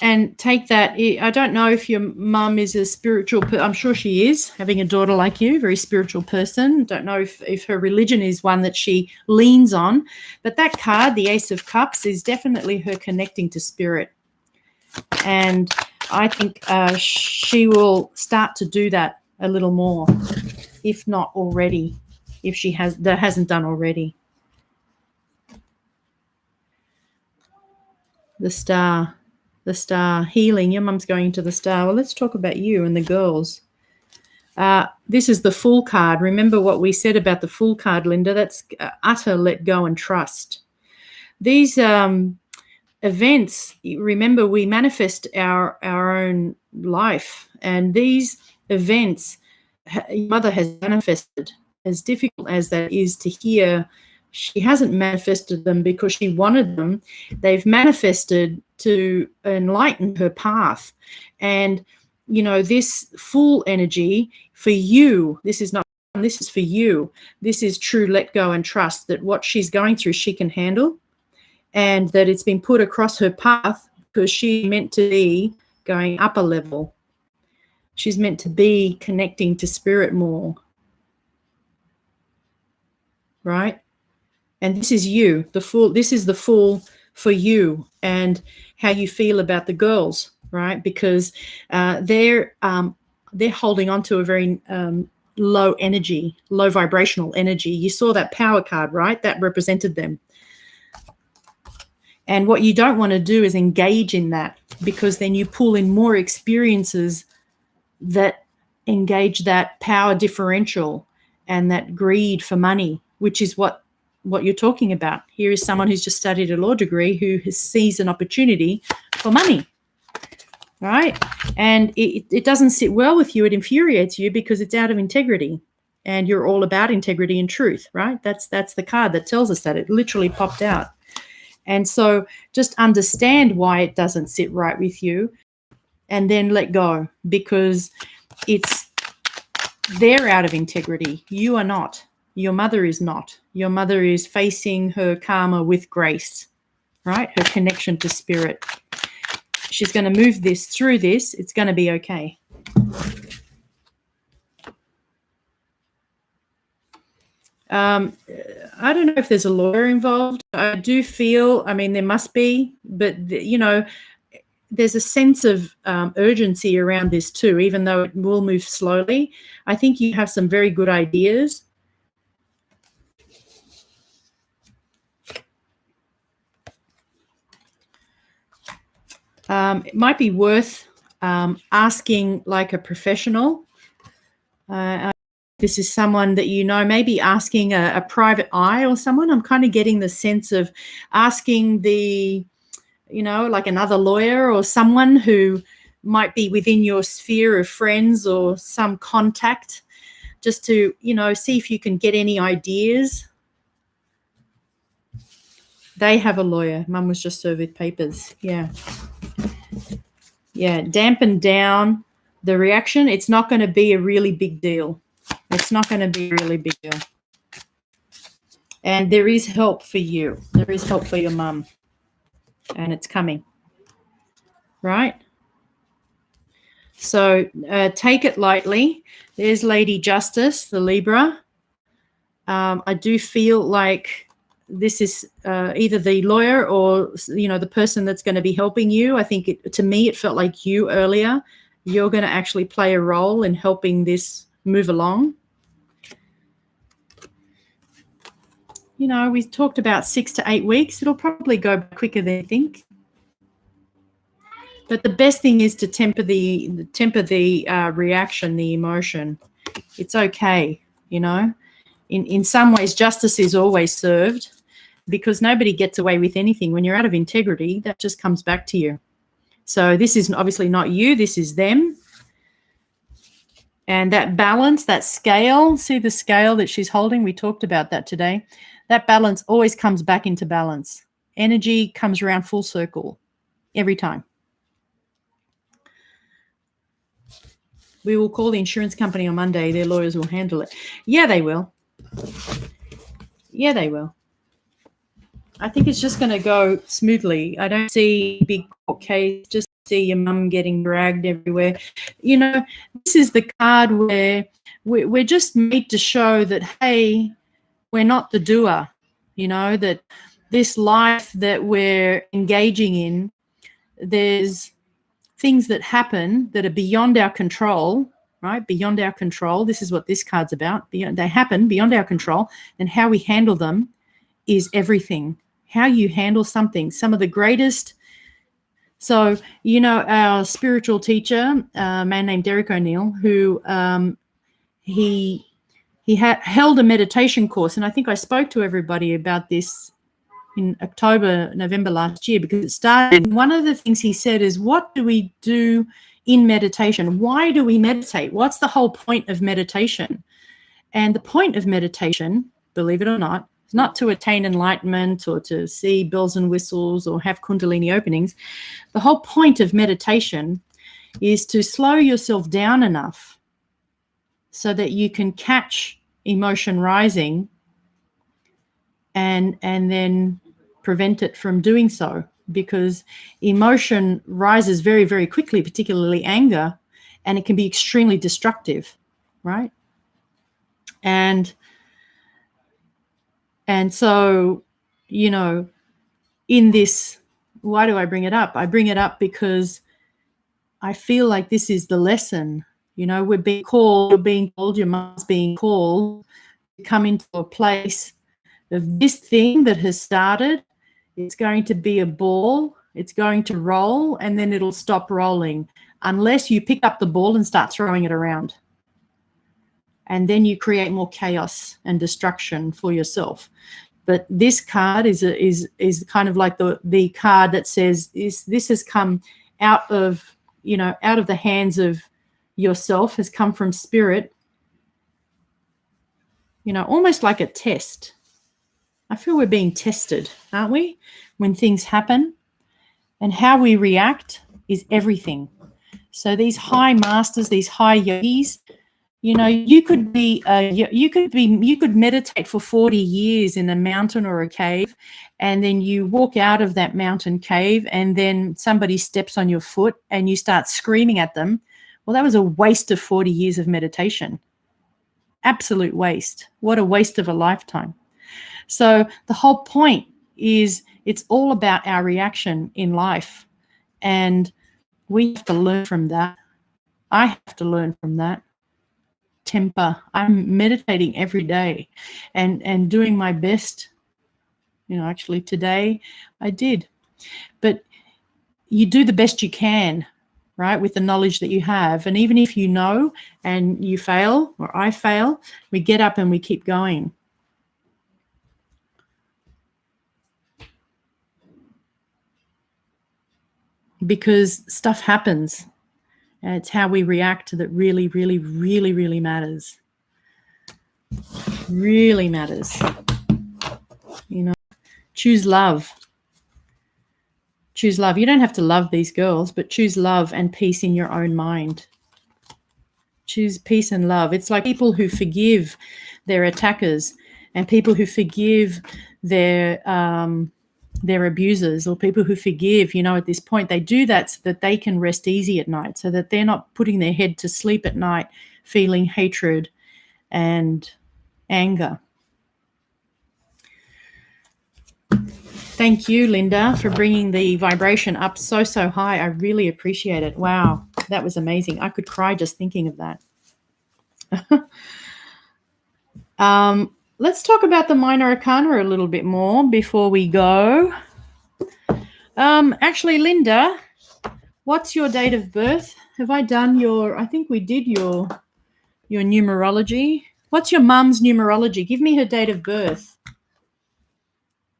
And take that. I don't know if your mum is a spiritual person. I'm sure she is, having a daughter like you, very spiritual person. Don't know if her religion is one that she leans on. But that card, the Ace of Cups, is definitely her connecting to spirit. And I think she will start to do that a little more, if not already, if she hasn't done already. The Star. The Star, healing. Your mum's going to the Star. Well, let's talk about you and the girls. This is the Fool card. Remember what we said about the Fool card, Linda? That's utter let go and trust. These events, remember, we manifest our own life, and these events your mother has manifested. As difficult as that is to hear, she hasn't manifested them because she wanted them. They've manifested to enlighten her path. And, this Fool energy for you, this is for you. This is true let go and trust that what she's going through, she can handle, and that it's been put across her path because she's meant to be going up a level. She's meant to be connecting to spirit more. Right? And this is you, the Fool. This is the Fool for you and how you feel about the girls, right? Because they're holding on to a very low energy, low vibrational energy. You saw that Power card, right? That represented them. And what you don't want to do is engage in that, because then you pull in more experiences that engage that power differential and that greed for money, which is what you're talking about. Here is someone who's just studied a law degree who sees an opportunity for money, right? And it doesn't sit well with you. It infuriates you because it's out of integrity, and you're all about integrity and truth, right? That's the card that tells us that. It literally popped out. And so just understand why it doesn't sit right with you, and then let go, because they're out of integrity. You are not. Your mother is not. Your mother is facing her karma with grace, right? Her connection to spirit. She's going to move this through this. It's going to be okay. I don't know if there's a lawyer involved. I do feel, I mean, there must be, but, there's a sense of urgency around this too, even though it will move slowly. I think you have some very good ideas. It might be worth asking like a professional. This is someone that maybe asking a private eye or someone. I'm kind of getting the sense of asking like another lawyer or someone who might be within your sphere of friends or some contact, just to, see if you can get any ideas. They have a lawyer. Mum was just served with papers. Yeah. Yeah. Dampen down the reaction. It's not going to be a really big deal. It's not going to be a really big deal. And there is help for you. There is help for your mum. And it's coming. Right? So take it lightly. There's Lady Justice, the Libra. I do feel like this is either the lawyer or, the person that's going to be helping you. I think to me, it felt like you earlier. You're going to actually play a role in helping this move along. We talked about 6 to 8 weeks. It'll probably go quicker than you think. But the best thing is to temper the reaction, the emotion. It's okay, In some ways, justice is always served, because nobody gets away with anything. When you're out of integrity, that just comes back to you. So this is obviously not you. This is them. And that balance, that scale, see the scale that she's holding? We talked about that today. That balance always comes back into balance. Energy comes around full circle every time. We will call the insurance company on Monday. Their lawyers will handle it. Yeah, they will. Yeah, they will. I think it's just going to go smoothly. I don't see big court case. Just see your mum getting dragged everywhere. This is the card where we're just made to show that, hey, we're not the doer, that this life that we're engaging in, there's things that happen that are beyond our control, right? Beyond our control. This is what this card's about. They happen beyond our control, and how we handle them is everything. How you handle something. Some of the greatest. So, our spiritual teacher, a man named Derek O'Neill, who he held a meditation course, and I think I spoke to everybody about this in November last year, because it started. And one of the things he said is, what do we do in meditation? Why do we meditate? What's the whole point of meditation? And the point of meditation, believe it or not, is not to attain enlightenment or to see bells and whistles or have kundalini openings. The whole point of meditation is to slow yourself down enough so that you can catch emotion rising and then prevent it from doing so, because emotion rises very, very quickly, particularly anger, and it can be extremely destructive, right? And And so, you know, in this, why do I bring it up? I bring it up because I feel like this is the lesson. You know, we're being called, you're being told, your mum's being called to come into a place of this thing that has started. It's going to be a ball, it's going to roll, and then it'll stop rolling unless you pick up the ball and start throwing it around. And then you create more chaos and destruction for yourself. But this card is kind of like the card that says this has come out of, you know, out of the hands of yourself, has come from spirit, you know, almost like a test. I feel we're being tested, aren't we, when things happen? And how we react is everything. So these high masters, these high yogis, you know, you could meditate for 40 years in a mountain or a cave, and then you walk out of that mountain cave and then somebody steps on your foot and you start screaming at them. Well, that was a waste of 40 years of meditation. Absolute waste. What a waste of a lifetime. So the whole point is it's all about our reaction in life, and we have to learn from that. I have to learn from that. Temper. I'm meditating every day and doing my best. You know, actually today I did. But you do the best you can, right, with the knowledge that you have. And even if you know and you fail, or I fail, we get up and we keep going. Because stuff happens. And it's how we react that really, really, really, really matters. Really matters. You know, choose love. Choose love. You don't have to love these girls, but choose love and peace in your own mind. Choose peace and love. It's like people who forgive their attackers and people who forgive their abusers, or people who forgive, you know, at this point, they do that so that they can rest easy at night, so that they're not putting their head to sleep at night feeling hatred and anger. Thank you, Linda, for bringing the vibration up so high. I really appreciate it. Wow, that was amazing. I could cry just thinking of that. Let's talk about the minor arcana a little bit more before we go. Actually, Linda, what's your date of birth? Have I done your, I think we did your numerology. What's your mum's numerology? Give me her date of birth.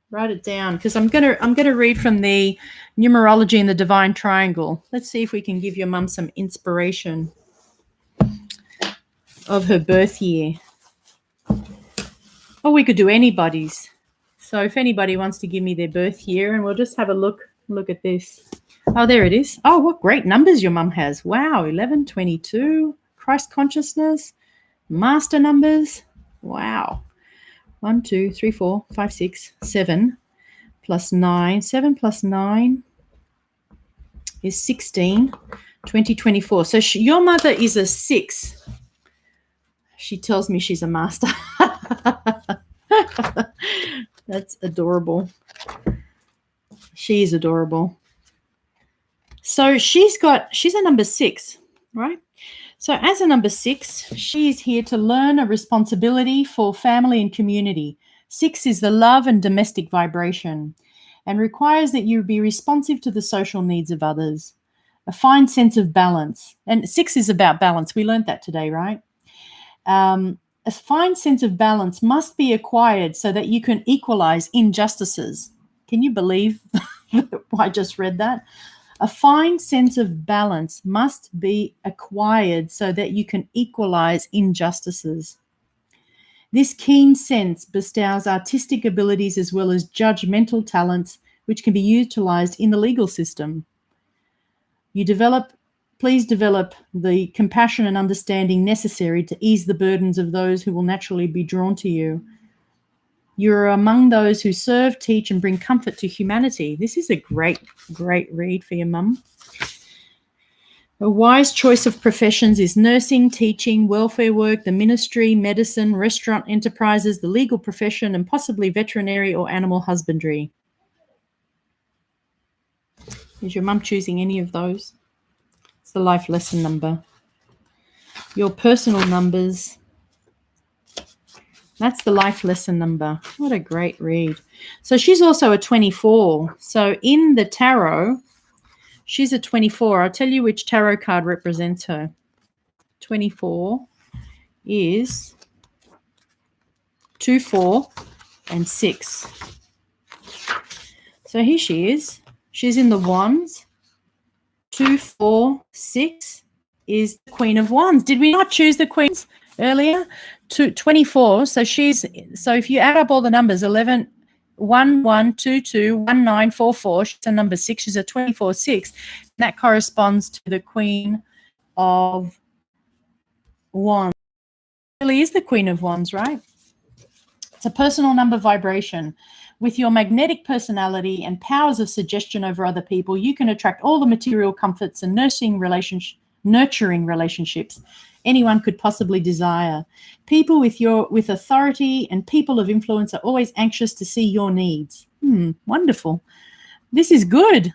Write it down, because I'm gonna read from the numerology in the Divine Triangle. Let's see if we can give your mum some inspiration of her birth year. Or we could do anybody's. So if anybody wants to give me their birth year, and we'll just have a look at this. Oh, there it is. Oh, what great numbers your mum has. Wow, 11, 22, Christ consciousness, master numbers. Wow. 1, 2, 3, 4, 5, 6, 7 plus 9. 7 plus 9 is 16, 20, 24. So your mother is a 6. She tells me she's a master. That's adorable. She is adorable. So she's a number 6, right? So as a number 6, she's here to learn a responsibility for family and community. 6 is the love and domestic vibration, and requires that you be responsive to the social needs of others. A fine sense of balance. And 6 is about balance. We learned that today, right? A fine sense of balance must be acquired so that you can equalize injustices. Can you believe I just read that? A fine sense of balance must be acquired so that you can equalize injustices. This keen sense bestows artistic abilities as well as judgmental talents, which can be utilized in the legal system. Please develop the compassion and understanding necessary to ease the burdens of those who will naturally be drawn to you. You are among those who serve, teach, and bring comfort to humanity. This is a great, great read for your mum. A wise choice of professions is nursing, teaching, welfare work, the ministry, medicine, restaurant enterprises, the legal profession, and possibly veterinary or animal husbandry. Is your mum choosing any of those? It's the life lesson number. Your personal numbers. That's the life lesson number. What a great read. So she's also a 24. So in the tarot, she's a 24. I'll tell you which tarot card represents her. 24 is 2, 4, and 6. So here she is. She's in the Wands. 2, 4, 6 is the Queen of Wands. Did we not choose the Queens earlier? 24. So if you add up all the numbers, 11, 1, 1, 2, 2, 1, 9, 4, 4. She's a number 6. She's a 24, 6. That corresponds to the Queen of Wands. It really is the Queen of Wands, right? It's a personal number vibration. With your magnetic personality and powers of suggestion over other people, you can attract all the material comforts and nurturing relationships anyone could possibly desire. People with authority and people of influence are always anxious to see your needs. Wonderful. This is good.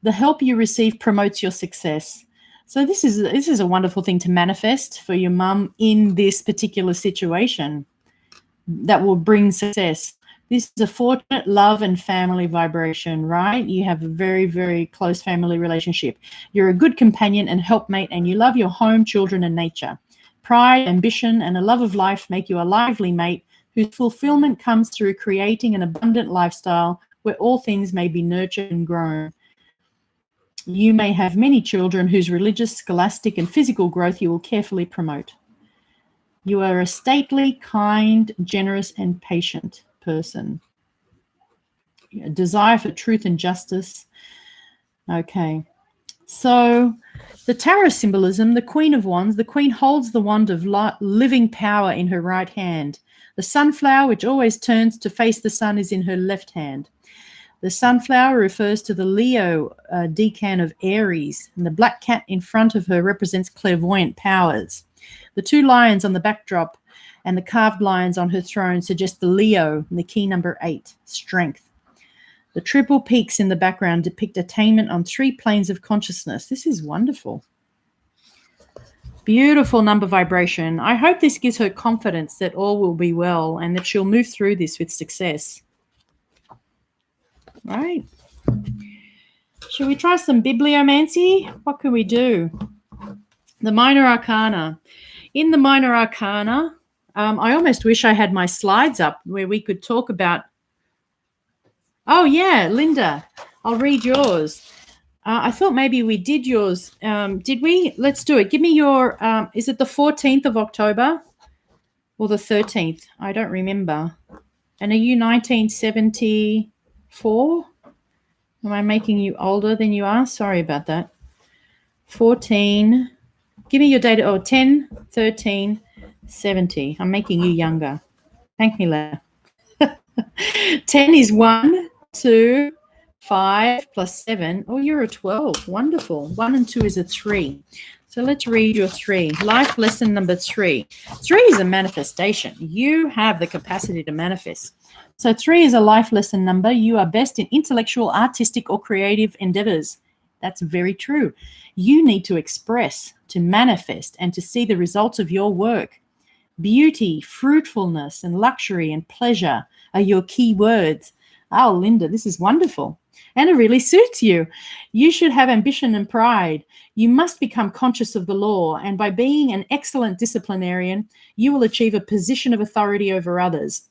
The help you receive promotes your success. So this is a wonderful thing to manifest for your mum in this particular situation that will bring success. This is a fortunate love and family vibration, right? You have a very, very close family relationship. You're a good companion and helpmate, and you love your home, children, and nature. Pride, ambition, and a love of life make you a lively mate whose fulfillment comes through creating an abundant lifestyle where all things may be nurtured and grown. You may have many children whose religious, scholastic, and physical growth you will carefully promote. You are a stately, kind, generous, and patient person. A desire for truth and justice. Okay. So the tarot symbolism, the Queen of Wands, the Queen holds the wand of living power in her right hand. The sunflower, which always turns to face the sun, is in her left hand. The sunflower refers to the Leo decan of Aries, and the black cat in front of her represents clairvoyant powers. The 2 lions on the backdrop and the carved lions on her throne suggest the Leo and the key number 8, strength. The triple peaks in the background depict attainment on 3 planes of consciousness. This is wonderful. Beautiful number vibration. I hope this gives her confidence that all will be well and that she'll move through this with success. Right. Shall we try some bibliomancy? What can we do? The minor arcana. In the minor arcana, I almost wish I had my slides up where we could talk about. Oh, yeah, Linda, I'll read yours. I thought maybe we did yours. Did we? Let's do it. Give me your, is it the 14th of October or the 13th? I don't remember. And are you 1974? Am I making you older than you are? Sorry about that. 14. Give me your date. Oh, 10, 13, 70. I'm making you younger. Thank me later. 10 is 1, 2, 5 plus 7. Oh, you're a 12. Wonderful. 1 and 2 is a 3. So let's read your 3. Life lesson number 3. 3 is a manifestation. You have the capacity to manifest. So 3 is a life lesson number. You are best in intellectual, artistic, or creative endeavors. That's very true. You need to express, to manifest, and to see the results of your work. Beauty, fruitfulness, and luxury and pleasure are your key words. Oh, Linda, this is wonderful. And it really suits you. You should have ambition and pride. You must become conscious of the law, and by being an excellent disciplinarian, you will achieve a position of authority over others.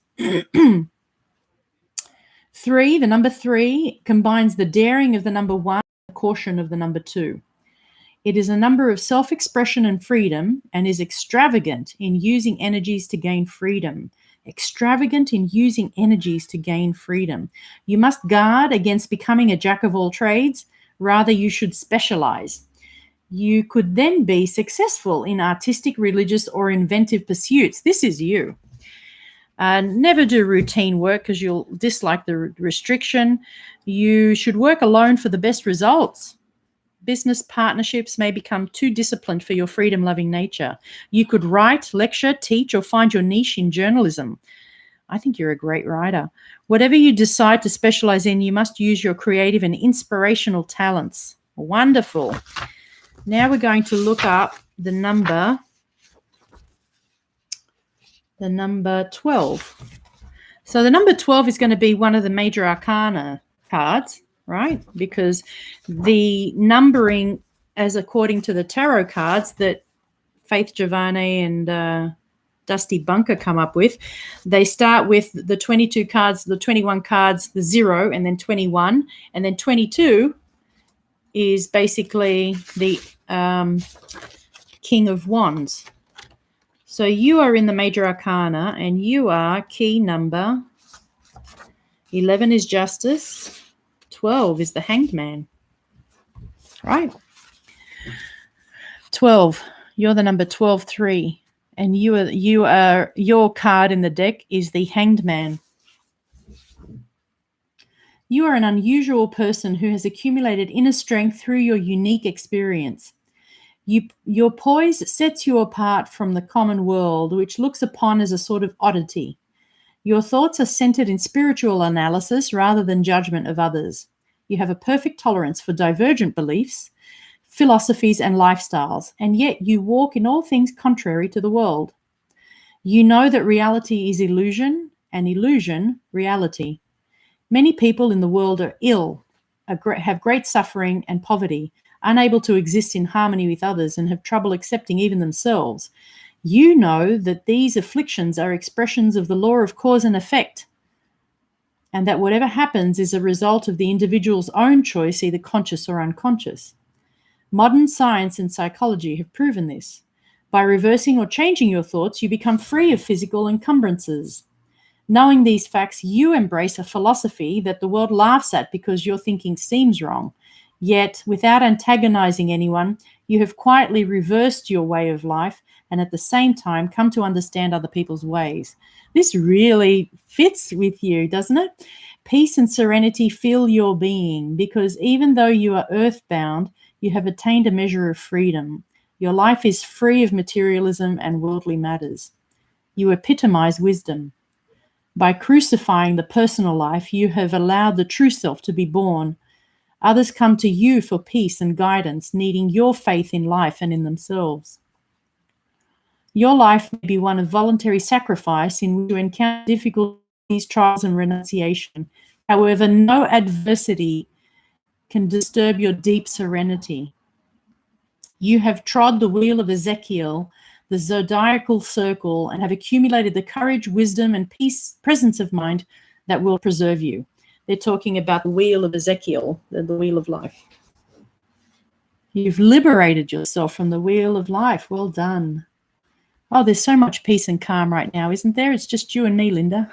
3, the number 3, combines the daring of the number 1 and the caution of the number 2. It is a number of self-expression and freedom and is extravagant in using energies to gain freedom. Extravagant in using energies to gain freedom. You must guard against becoming a jack of all trades. Rather, you should specialize. You could then be successful in artistic, religious, or inventive pursuits. This is you. Never do routine work because you'll dislike the restriction. You should work alone for the best results. business partnerships may become too disciplined for your freedom-loving nature. You could write, lecture, teach, or find your niche in journalism. I think you're a great writer. Whatever you decide to specialize in, you must use your creative and inspirational talents. Wonderful. Now we're going to look up the number 12. So the number 12 is going to be one of the major arcana cards, right? Because the numbering, as according to the tarot cards that Faith Giovanni and Dusty Bunker come up with, they start with the 22 cards, the 21 cards, the 0, and then 21, and then 22 is basically the King of Wands. So you are in the major arcana, and you are key number 11 is Justice, 12 is the Hanged Man, right? 12, you're the number 12-3. And you are your card in the deck is the Hanged Man. You are an unusual person who has accumulated inner strength through your unique experience. Your poise sets you apart from the common world, which looks upon as a sort of oddity. Your thoughts are centered in spiritual analysis rather than judgment of others. You have a perfect tolerance for divergent beliefs, philosophies, and lifestyles, and yet you walk in all things contrary to the world. You know that reality is illusion, and illusion, reality. Many people in the world are ill, have great suffering and poverty, unable to exist in harmony with others, and have trouble accepting even themselves. You know that these afflictions are expressions of the law of cause and effect, and that whatever happens is a result of the individual's own choice, either conscious or unconscious. Modern science and psychology have proven this. By reversing or changing your thoughts, you become free of physical encumbrances. Knowing these facts, you embrace a philosophy that the world laughs at because your thinking seems wrong. Yet, without antagonizing anyone, you have quietly reversed your way of life and at the same time come to understand other people's ways. This really fits with you, doesn't it? Peace and serenity fill your being because even though you are earthbound, you have attained a measure of freedom. Your life is free of materialism and worldly matters. You epitomize wisdom. By crucifying the personal life, you have allowed the true self to be born. Others come to you for peace and guidance, needing your faith in life and in themselves. Your life may be one of voluntary sacrifice in which you encounter difficulties, trials, and renunciation. However, no adversity can disturb your deep serenity. You have trod the wheel of Ezekiel, the zodiacal circle, and have accumulated the courage, wisdom, and peace, presence of mind that will preserve you. They're talking about the wheel of Ezekiel, the wheel of life. You've liberated yourself from the wheel of life. Well done. Oh, there's so much peace and calm right now, isn't there? It's just you and me, Linda.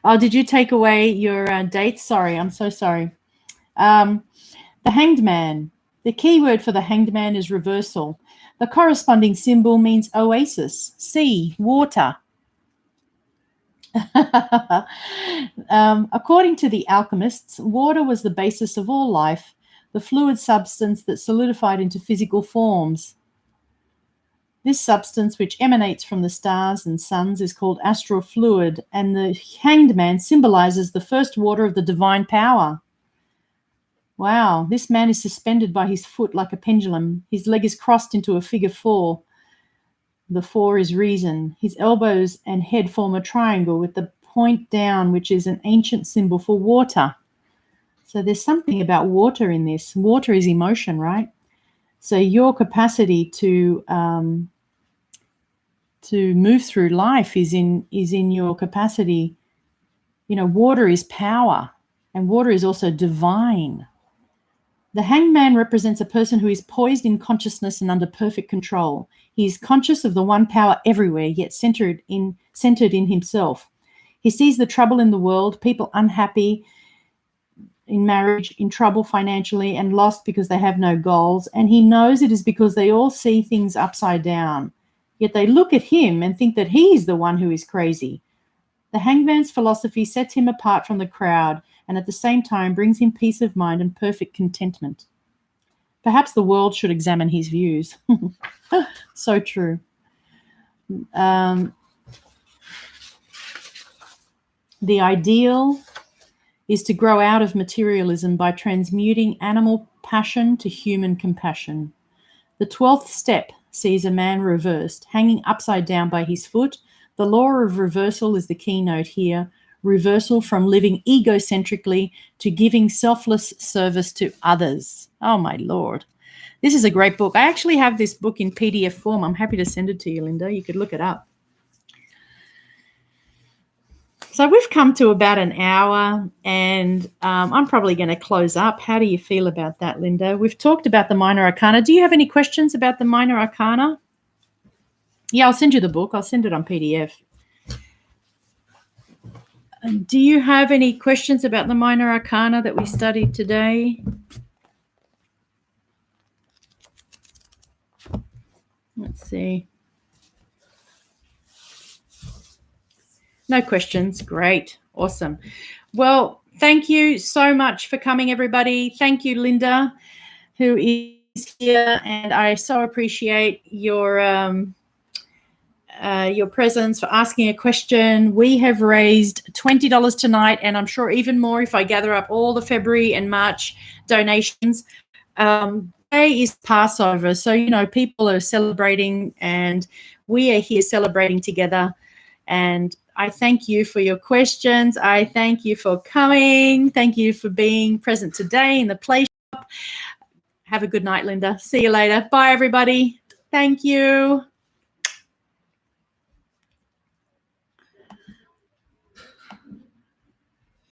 Oh, did you take away your dates? Sorry, I'm so sorry. The Hanged Man. The key word for the Hanged Man is reversal. The corresponding symbol means oasis, sea, water. According to the alchemists, water was the basis of all life, the fluid substance that solidified into physical forms. This substance, which emanates from the stars and suns, is called astral fluid, and the Hanged Man symbolizes the first water of the divine power. Wow, this man is suspended by his foot like a pendulum. His leg is crossed into a figure 4. The 4 is reason. His elbows and head form a triangle with the point down, which is an ancient symbol for water. So there's something about water in this. Water is emotion, right? So your capacity to move through life is in your capacity. You know, water is power, and water is also divine. The Hanged Man represents a person who is poised in consciousness and under perfect control. He is conscious of the one power everywhere, yet centered in himself. He sees the trouble in the world, people unhappy in marriage, in trouble financially, and lost because they have no goals. And he knows it is because they all see things upside down. Yet they look at him and think that he's the one who is crazy. The hangman's philosophy sets him apart from the crowd and at the same time brings him peace of mind and perfect contentment. Perhaps the world should examine his views. So true. The ideal is to grow out of materialism by transmuting animal passion to human compassion. The 12th step sees a man reversed, hanging upside down by his foot. The law of reversal is the keynote here. Reversal from living egocentrically to giving selfless service to others. Oh, my Lord. This is a great book. I actually have this book in PDF form. I'm happy to send it to you, Linda. You could look it up. So we've come to about an hour, and I'm probably going to close up. How do you feel about that, Linda? We've talked about the minor arcana. Do you have any questions about the minor arcana? Yeah, I'll send you the book. I'll send it on PDF. Do you have any questions about the minor arcana that we studied today? Let's see. No questions. Great. Awesome. Well, thank you so much for coming, everybody. Thank you, Linda, who is here, and I so appreciate your presence, for asking a question. We have raised $20 tonight, and I'm sure even more if I gather up all the February and March donations. Today is Passover, so, you know, people are celebrating, and we are here celebrating together. And I thank you for your questions. I thank you for coming. Thank you for being present today in the play shop. Have a good night, Linda. See you later. Bye, everybody. Thank you.